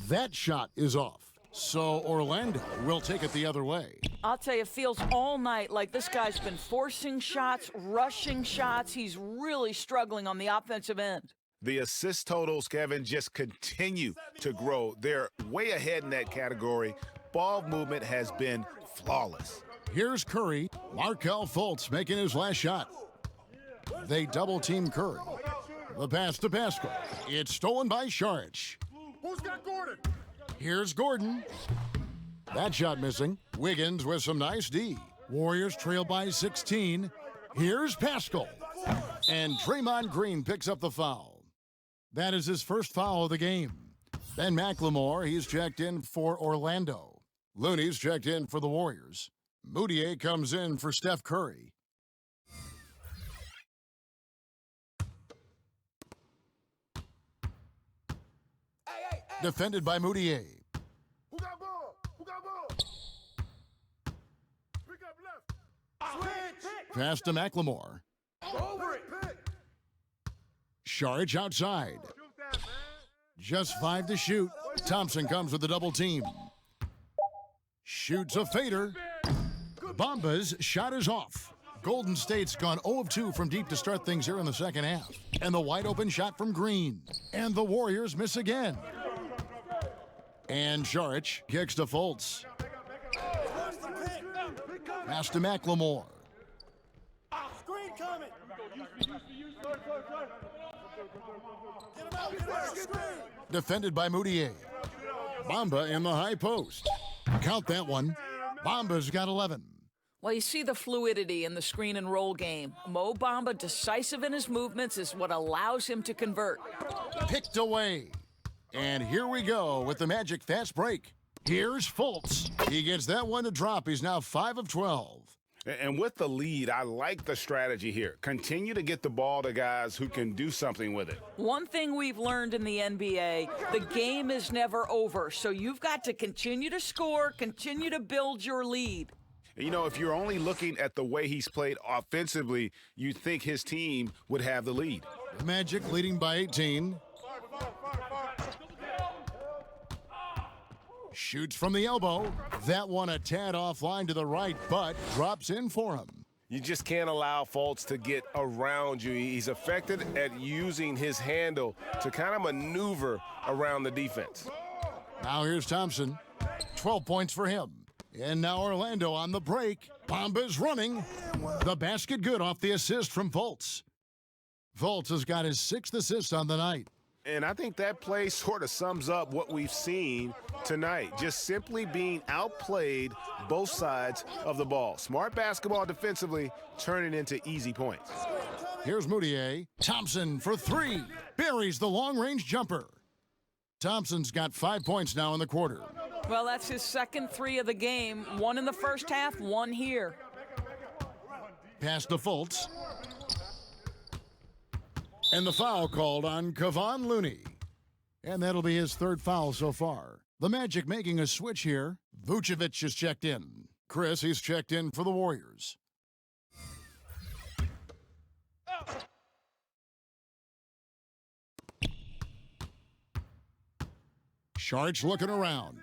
That shot is off. So Orlando will take it the other way. I'll tell you, it feels all night like this guy's been forcing shots, rushing shots. He's really struggling on the offensive end. The assist totals, Kevin, just continue to grow. They're way ahead in that category. Ball movement has been flawless. Here's Curry. Markelle Fultz making his last shot. They double-team Curry. The pass to Pascal. It's stolen by Saric. Who's got Gordon? Here's Gordon. That shot missing. Wiggins with some nice D. Warriors trail by 16. Here's Pascal. And Draymond Green picks up the foul. That is his first foul of the game. Ben McLemore, he's checked in for Orlando. Looney's checked in for the Warriors. Moutier comes in for Steph Curry. Defended by Moutier. Who got ball? Pick up left. Switch. Pass to McLemore. Over it. Saric outside. Just 5 to shoot. Thompson comes with the double team. Shoots a fader. Bamba's shot is off. Golden State's gone 0 of 2 from deep to start things here in the second half. And the wide open shot from Green. And the Warriors miss again. And Saric kicks to Fultz. Pass to McLemore. Screen coming. Defended by Moutier. Bamba in the high post. Count that one. Bamba's got 11. Well, you see the fluidity in the screen and roll game. Mo Bamba, decisive in his movements, is what allows him to convert. Picked away. And here we go with the Magic fast break. Here's Fultz. He gets that one to drop. He's now 5 of 12. And with the lead, I like the strategy here. Continue to get the ball to guys who can do something with it. One thing we've learned in the NBA, the game is never over. So you've got to continue to score, continue to build your lead. You know, if you're only looking at the way he's played offensively, you'd think his team would have the lead. The Magic leading by 18. Shoots from the elbow. That one a tad offline to the right, but drops in for him. You just can't allow Fultz to get around you. He's effective at using his handle to kind of maneuver around the defense. Now here's Thompson. 12 points for him. And now Orlando on the break. Bomba's running. The basket good off the assist from Fultz. Fultz has got his 6th assist on the night. And I think that play sort of sums up what we've seen tonight. Just simply being outplayed both sides of the ball. Smart basketball defensively turning into easy points. Here's Moutier. Thompson for 3. Buries the long-range jumper. Thompson's got 5 points now in the quarter. Well, that's his 2nd 3 of the game. 1 in the first half, 1 here. Pass to Fultz. And the foul called on Kevon Looney. And that'll be his 3rd foul so far. The Magic making a switch here. Vucevic is checked in. Chris, he's checked in for the Warriors. Sharks looking around.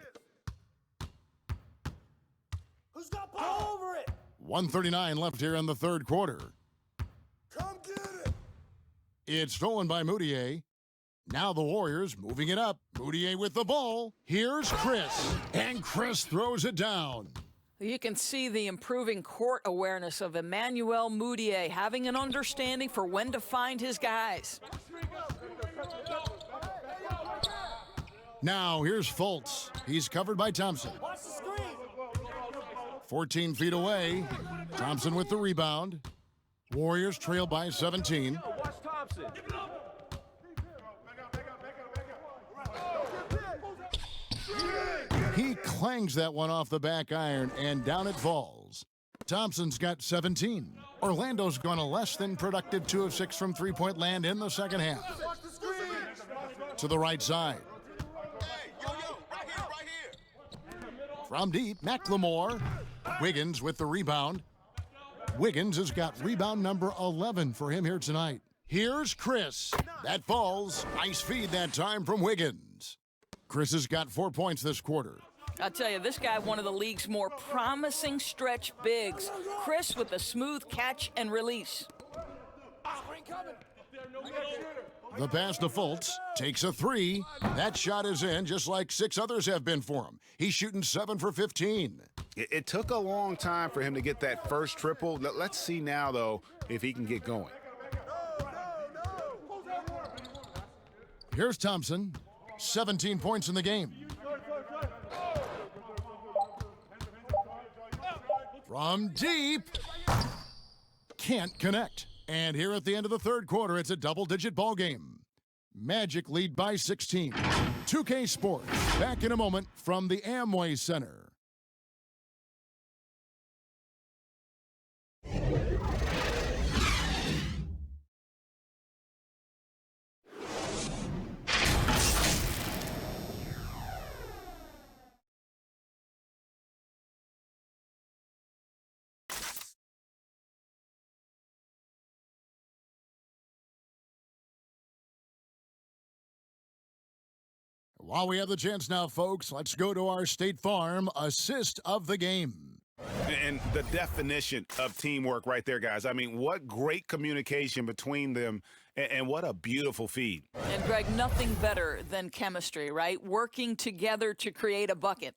Who's got ball over it? 1:39 left here in the 3rd quarter. Come get it. It's stolen by Moutier. Now the Warriors moving it up. Moutier with the ball. Here's Chris. And Chris throws it down. You can see the improving court awareness of Emmanuel Mudiay, having an understanding for when to find his guys. Now here's Fultz. He's covered by Thompson. 14 feet away. Thompson with the rebound. Warriors trail by 17. He clangs that one off the back iron, and down it falls. Thompson's got 17. Orlando's gone a less than productive 2 of 6 from three-point land in the second half. To the right side. From deep, McLemore. Wiggins with the rebound. Wiggins has got rebound number 11 for him here tonight. Here's Chris. That falls. Nice feed that time from Wiggins. Chris has got 4 points this quarter. I'll tell you, this guy, one of the league's more promising stretch bigs. Chris with a smooth catch and release. The pass to Fultz. Takes a 3. That shot is in, just like 6 others have been for him. He's shooting 7 for 15. It took a long time for him to get that first triple. Let's see now, though, if he can get going. Here's Thompson. 17 points in the game. From deep. Can't connect. And here at the end of the 3rd quarter, it's a double-digit ball game. Magic lead by 16. 2K Sports, back in a moment from the Amway Center. While we have the chance now, folks, let's go to our State Farm assist of the game. And the definition of teamwork right there, guys. I mean, what great communication between them, and what a beautiful feed. And, Greg, nothing better than chemistry, right? Working together to create a bucket.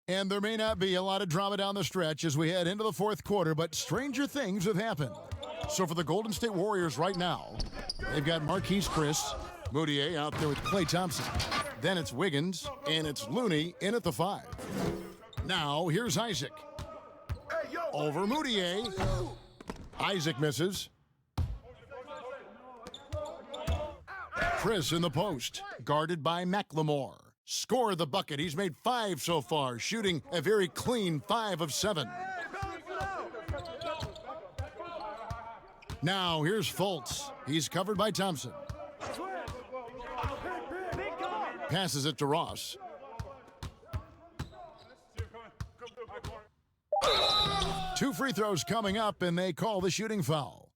And there may not be a lot of drama down the stretch as we head into the 4th quarter, but stranger things have happened. So for the Golden State Warriors right now, they've got Marquise Chris, Moutier out there with Klay Thompson. Then it's Wiggins, and it's Looney in at the 5. Now here's Isaac. Over Moutier. Isaac misses. Chris in the post, guarded by McLemore. score the bucket. He's made 5 so far, shooting a very clean 5 of 7. Now here's Fultz. He's covered by Thompson. Passes it to Ross. Two free throws coming up, and they call the shooting foul.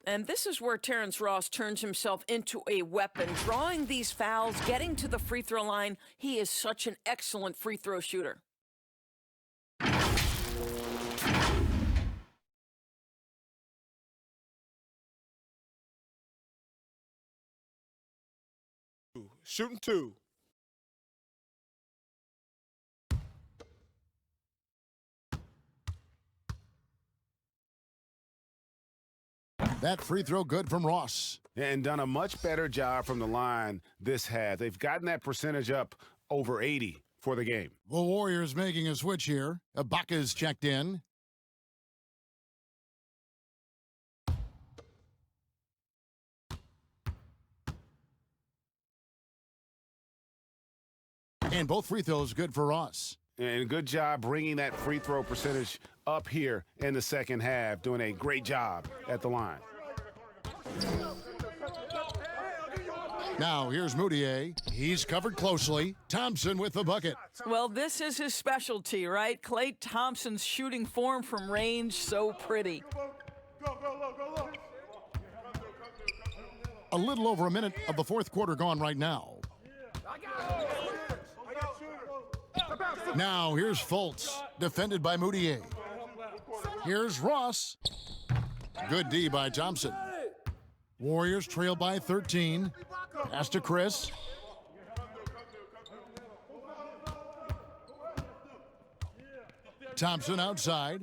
And this is where Terrence Ross turns himself into a weapon, drawing these fouls, getting to the free throw line. He is such an excellent free throw shooter. Shooting 2. That free throw good from Ross. And done a much better job from the line this half. They've gotten that percentage up over 80 for the game. The Warriors making a switch here. Ibaka's checked in. And both free throws good for Ross. And good job bringing that free throw percentage up here in the second half, doing a great job at the line. Now here's Moutier. He's covered closely. Thompson with the bucket. Well, this is his specialty, right? Klay Thompson's shooting form from range, so pretty. A little over a minute of the fourth quarter gone right now. Now here's Fultz, defended by Moutier. Here's Ross. Good D by Thompson. Warriors trail by 13. Pass to Chris. Thompson outside.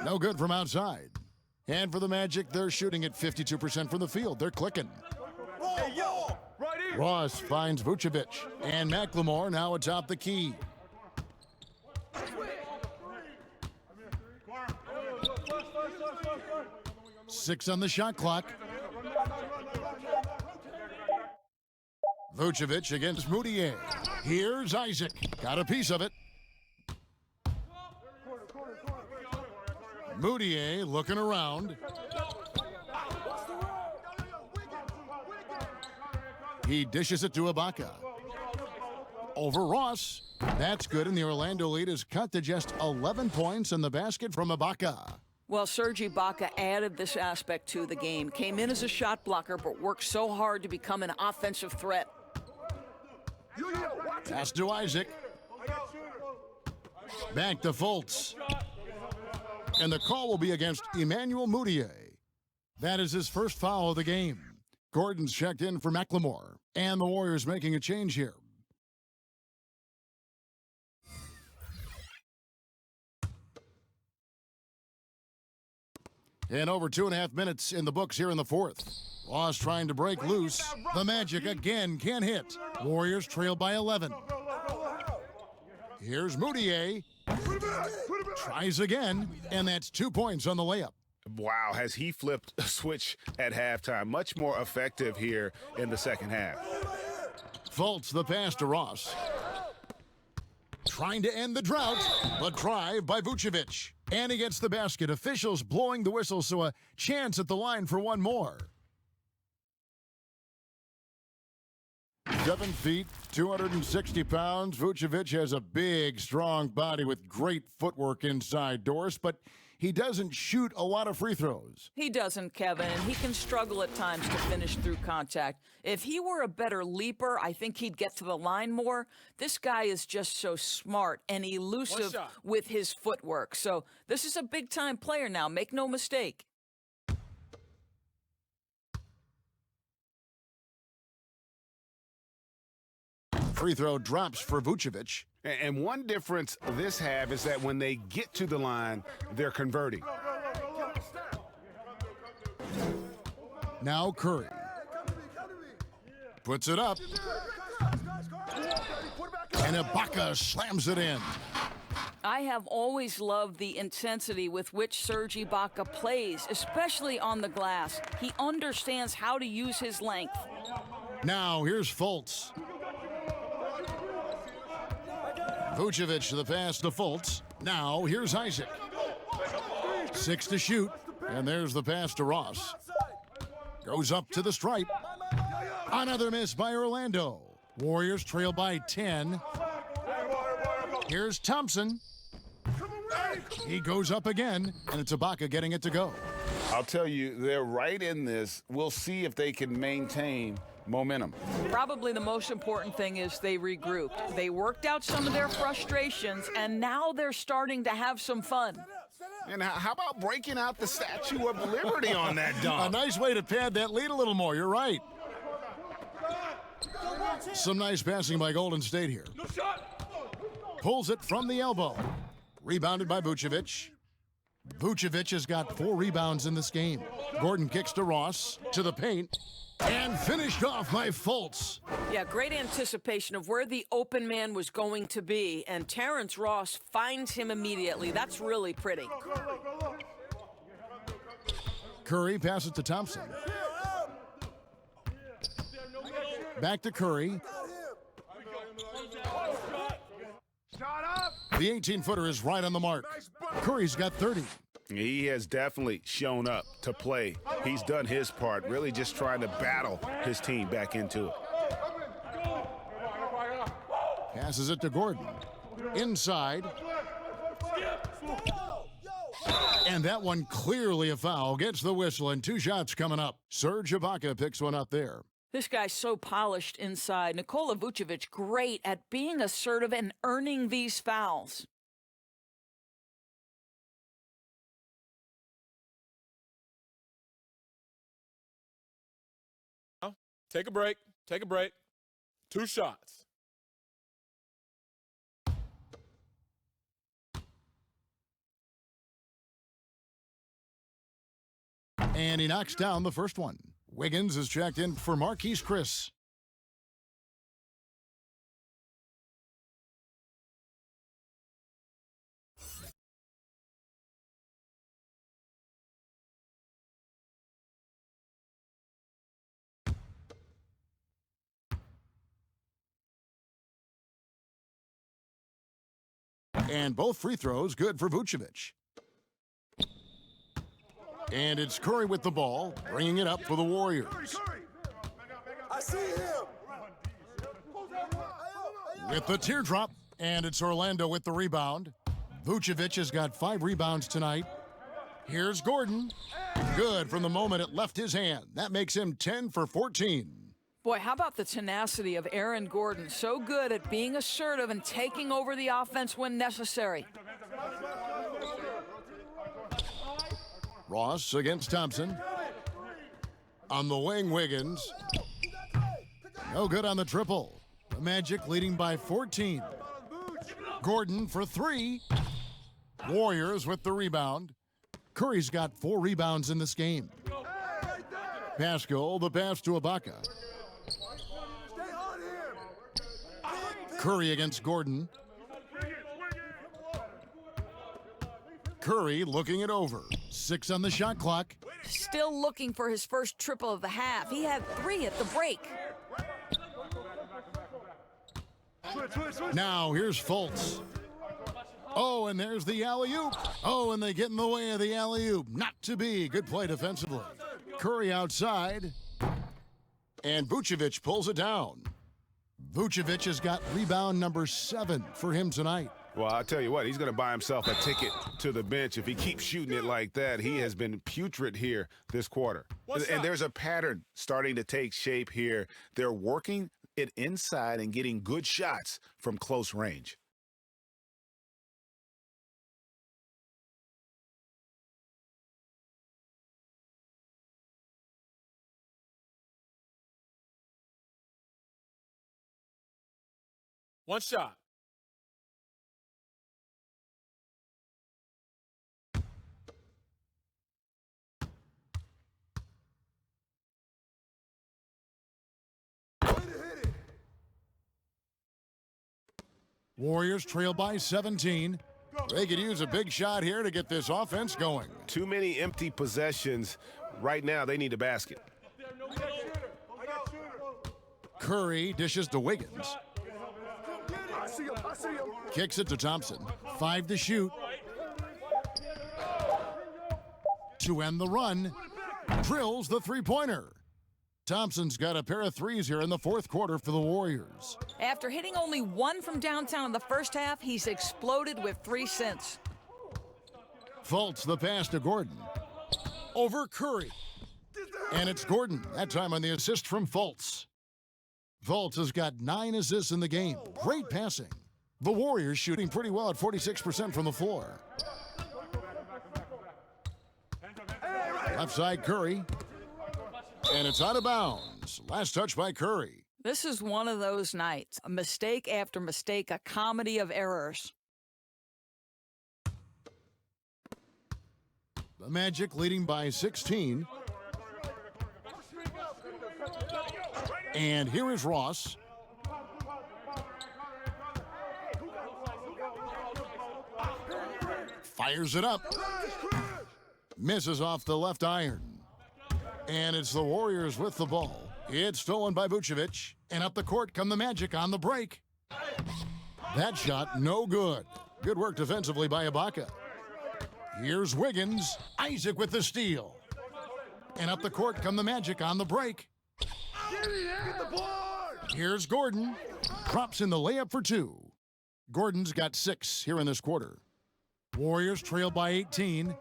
No good from outside. And for the Magic, they're shooting at 52% from the field. They're clicking. Ross finds Vucevic. And McLemore now atop the key. Six on the shot clock. Vucevic against Moutier. Here's Isaac. Got a piece of it. Moutier looking around. He dishes it to Ibaka. Over Ross. That's good, and the Orlando lead is cut to just 11 points in the basket from Ibaka. Well, Serge Ibaka added this aspect to the game. Came in as a shot blocker, but worked so hard to become an offensive threat. Pass to Isaac. Back to Fultz. And the call will be against Emmanuel Moutier. That is his first foul of the game. Gordon's checked in for McLemore. And the Warriors making a change here. And over 2.5 minutes in the books here in the fourth. Ross trying to break loose. The Magic again can't hit. Warriors trail by 11. Here's Moutier. Tries again, and that's 2 points on the layup. Wow, has he flipped a switch at halftime. Much more effective here in the second half. Fultz the pass to Ross. Trying to end the drought, but drive by Vucevic. And he gets the basket. Officials blowing the whistle, so a chance at the line for one more. 7 feet, 260 pounds. Vucevic has a big, strong body with great footwork inside doors, but he doesn't shoot a lot of free throws. He doesn't, Kevin, and he can struggle at times to finish through contact. If he were a better leaper, I think he'd get to the line more. This guy is just so smart and elusive with his footwork. So this is a big-time player now, make no mistake. Free throw drops for Vucevic. And one difference this half is that when they get to the line, they're converting. Now Curry. Puts it up. And Ibaka slams it in. I have always loved the intensity with which Serge Ibaka plays, especially on the glass. He understands how to use his length. Now here's Fultz. Vucevic to the pass to Fultz. Now here's Isaac. 6 to shoot. And there's the pass to Ross. Goes up to the stripe. Another miss by Orlando. Warriors trail by 10. Here's Thompson. He goes up again, and it's Ibaka getting it to go. I'll tell you, they're right in this. We'll see if they can maintain momentum. Probably the most important thing is they regrouped. They worked out some of their frustrations, and now they're starting to have some fun. And how about breaking out the Statue of Liberty on that dunk? A nice way to pad that lead a little more. You're right. Some nice passing by Golden State here. Pulls it from the elbow. Rebounded by Vucevic. Vucevic has got 4 rebounds in this game. Gordon kicks to Ross, to the paint, and finished off by Fultz. Yeah, great anticipation of where the open man was going to be, and Terrence Ross finds him immediately. That's really pretty. Curry passes to Thompson. Back to Curry. The 18-footer is right on the mark. Curry's got 30. He has definitely shown up to play. He's done his part, really just trying to battle his team back into it. Passes it to Gordon. Inside. And that one clearly a foul. Gets the whistle, and 2 shots coming up. Serge Ibaka picks one up there. This guy's so polished inside. Nikola Vucevic, great at being assertive and earning these fouls. Take a break. Take a break. 2 shots. And he knocks down the first one. Wiggins is checked in for Marquise Chris. And both free throws good for Vucevic. And it's Curry with the ball, bringing it up for the Warriors. I see him. With the teardrop, and it's Orlando with the rebound. Vucevic has got 5 rebounds tonight. Here's Gordon. Good from the moment it left his hand. That makes him 10 for 14. Boy, how about the tenacity of Aaron Gordon? So good at being assertive and taking over the offense when necessary. Ross against Thompson. On the wing, Wiggins. No good on the triple. The Magic leading by 14. Gordon for 3. Warriors with the rebound. Curry's got 4 rebounds in this game. Pascal, the pass to Ibaka. Curry against Gordon. Curry looking it over. 6 on the shot clock. Still looking for his first triple of the half. He had 3 at the break. Now here's Fultz. Oh, and there's the alley-oop. Oh, and they get in the way of the alley-oop. Not to be. Good play defensively. Curry outside. And Vucevic pulls it down. Vucevic has got rebound number 7 for him tonight. Well, I'll tell you what, he's going to buy himself a ticket to the bench if he keeps shooting it like that. He has been putrid here this quarter. And there's a pattern starting to take shape here. They're working it inside and getting good shots from close range. One shot. Warriors trail by 17. They could use a big shot here to get this offense going. Too many empty possessions. Right now, they need a basket. Curry dishes to Wiggins. I see him. Kicks it to Thompson. 5 to shoot. To end the run, drills the three-pointer. Thompson's got a pair of threes here in the fourth quarter for the Warriors. After hitting only 1 from downtown in the first half, he's exploded with 3 since. Fultz the pass to Gordon. Over Curry. And it's Gordon, that time on the assist from Fultz. Fultz has got 9 assists in the game. Great passing. The Warriors shooting pretty well at 46% from the floor. Left side Curry. And it's out of bounds. Last touch by Curry. This is one of those nights. A mistake after mistake, a comedy of errors. The Magic leading by 16. And here is Ross. Fires it up. Misses off the left iron. And it's the Warriors with the ball. It's stolen by Vucevic. And up the court come the Magic on the break. That shot, no good. Good work defensively by Ibaka. Here's Wiggins. Isaac with the steal. And up the court come the Magic on the break. Here's Gordon. Drops in the layup for 2. Gordon's got 6 here in this quarter. Warriors trail by 18.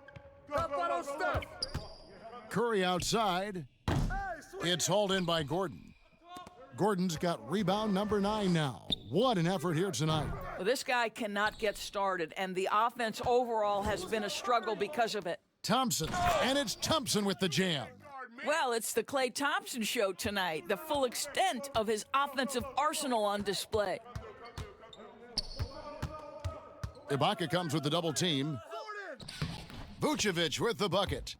Curry outside. It's hauled in by Gordon. Gordon's got rebound number 9 now. What an effort here tonight. Well, this guy cannot get started, and the offense overall has been a struggle because of it. Thompson, and it's Thompson with the jam. Well, it's the Klay Thompson show tonight, the full extent of his offensive arsenal on display. Ibaka comes with the double team. Vucevic with the bucket.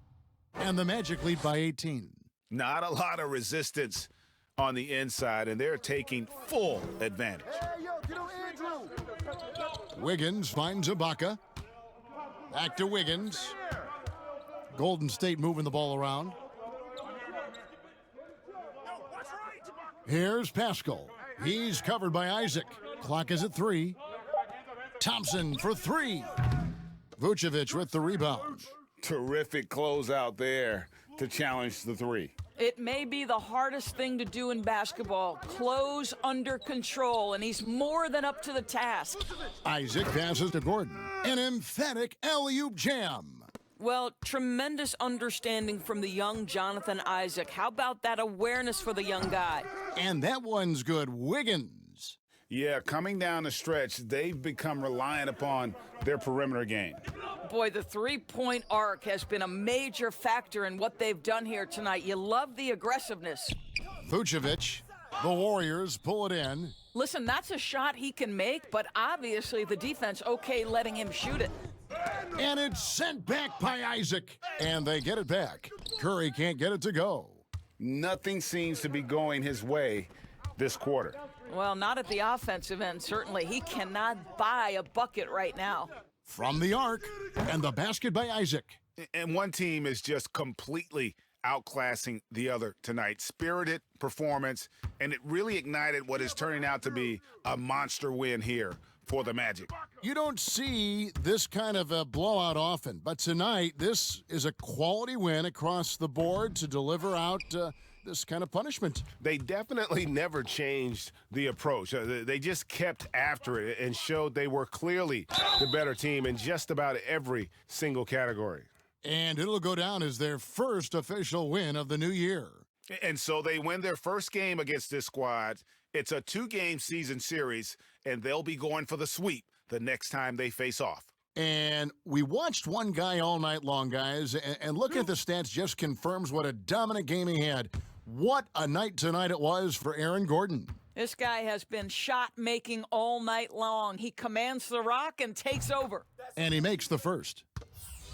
And the Magic lead by 18. Not a lot of resistance on the inside, and they're taking full advantage. Wiggins finds Ibaka. Back to Wiggins. Golden State moving the ball around. Here's Pascal. He's covered by Isaac. Clock is at 3. Thompson for 3. Vucevic with the rebound. Terrific closeout there to challenge the 3. It may be the hardest thing to do in basketball. Close under control, and he's more than up to the task. Isaac passes to Gordon. An emphatic alley-oop jam. Well, tremendous understanding from the young Jonathan Isaac. How about that awareness for the young guy? And that one's good. Wiggins. Yeah, coming down the stretch, they've become reliant upon their perimeter game. Boy, the three-point arc has been a major factor in what they've done here tonight. You love the aggressiveness. Vucevic, the Warriors pull it in. Listen, that's a shot he can make, but obviously the defense okay letting him shoot it. And it's sent back by Isaac. And they get it back. Curry can't get it to go. Nothing seems to be going his way this quarter. Well, not at the offensive end, certainly. He cannot buy a bucket right now. From the arc, and the basket by Isaac. And one team is just completely outclassing the other tonight. Spirited performance, and it really ignited what is turning out to be a monster win here for the Magic. You don't see this kind of a blowout often, but tonight this is a quality win across the board to deliver out this kind of punishment. They definitely never changed the approach. They just kept after it and showed they were clearly the better team in just about every single category. And it'll go down as their first official win of the new year. And so they win their first game against this squad. It's a 2-game season series, and they'll be going for the sweep the next time they face off. And we watched one guy all night long, guys, and looking at the stats just confirms what a dominant game he had. What a night tonight it was for Aaron Gordon. This guy has been shot-making all night long. He commands the rock and takes over. And he makes the first.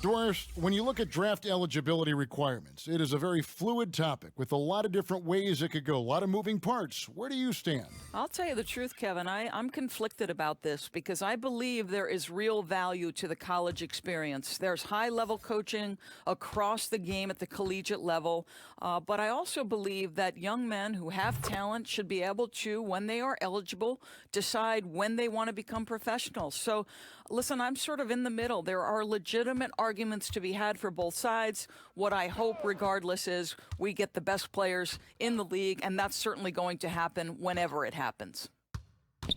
Doris, when you look at draft eligibility requirements, it is a very fluid topic with a lot of different ways it could go, a lot of moving parts. Where do you stand? I'll tell you the truth, Kevin. I'm conflicted about this because I believe there is real value to the college experience. There's high-level coaching across the game at the collegiate level, but I also believe that young men who have talent should be able to, when they are eligible, decide when they want to become professionals. So, listen, I'm sort of in the middle. There are legitimate arguments to be had for both sides. What I hope, regardless, is we get the best players in the league, and that's certainly going to happen whenever it happens.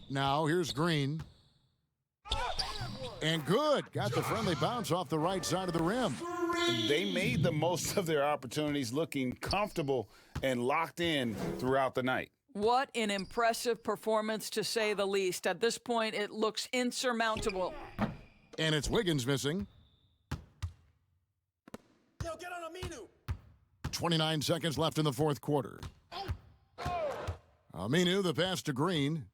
Now, here's Green. And good. Got the friendly bounce off the right side of the rim. They made the most of their opportunities, looking comfortable and locked in throughout the night. What an impressive performance, to say the least. At this point, it looks insurmountable. And it's Wiggins missing. Yo, get on Aminu. 29 seconds left in the fourth quarter. Aminu, the pass to Green.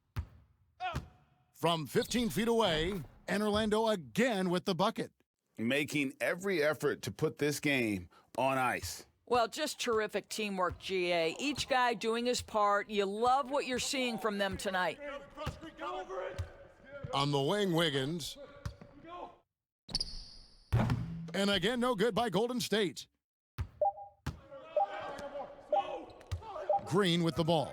From 15 feet away, and Orlando again with the bucket. Making every effort to put this game on ice. Well, just terrific teamwork, GA. Each guy doing his part. You love what you're seeing from them tonight. On the wing, Wiggins. And again, no good by Golden State. Green with the ball.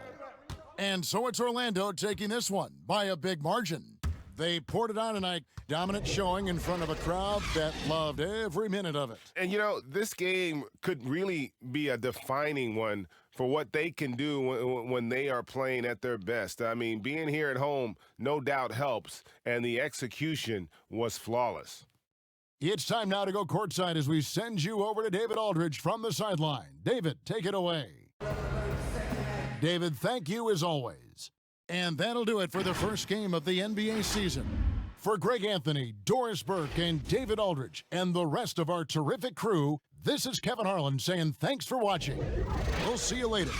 And so it's Orlando taking this one by a big margin. They poured it on tonight. Dominant showing in front of a crowd that loved every minute of it. And, you know, this game could really be a defining one for what they can do when they are playing at their best. I mean, being here at home no doubt helps, and the execution was flawless. It's time now to go courtside as we send you over to David Aldridge from the sideline. David, take it away. David, thank you as always. And that'll do it for the first game of the NBA season. For Greg Anthony, Doris Burke, and David Aldridge, and the rest of our terrific crew, this is Kevin Harlan saying thanks for watching. We'll see you later.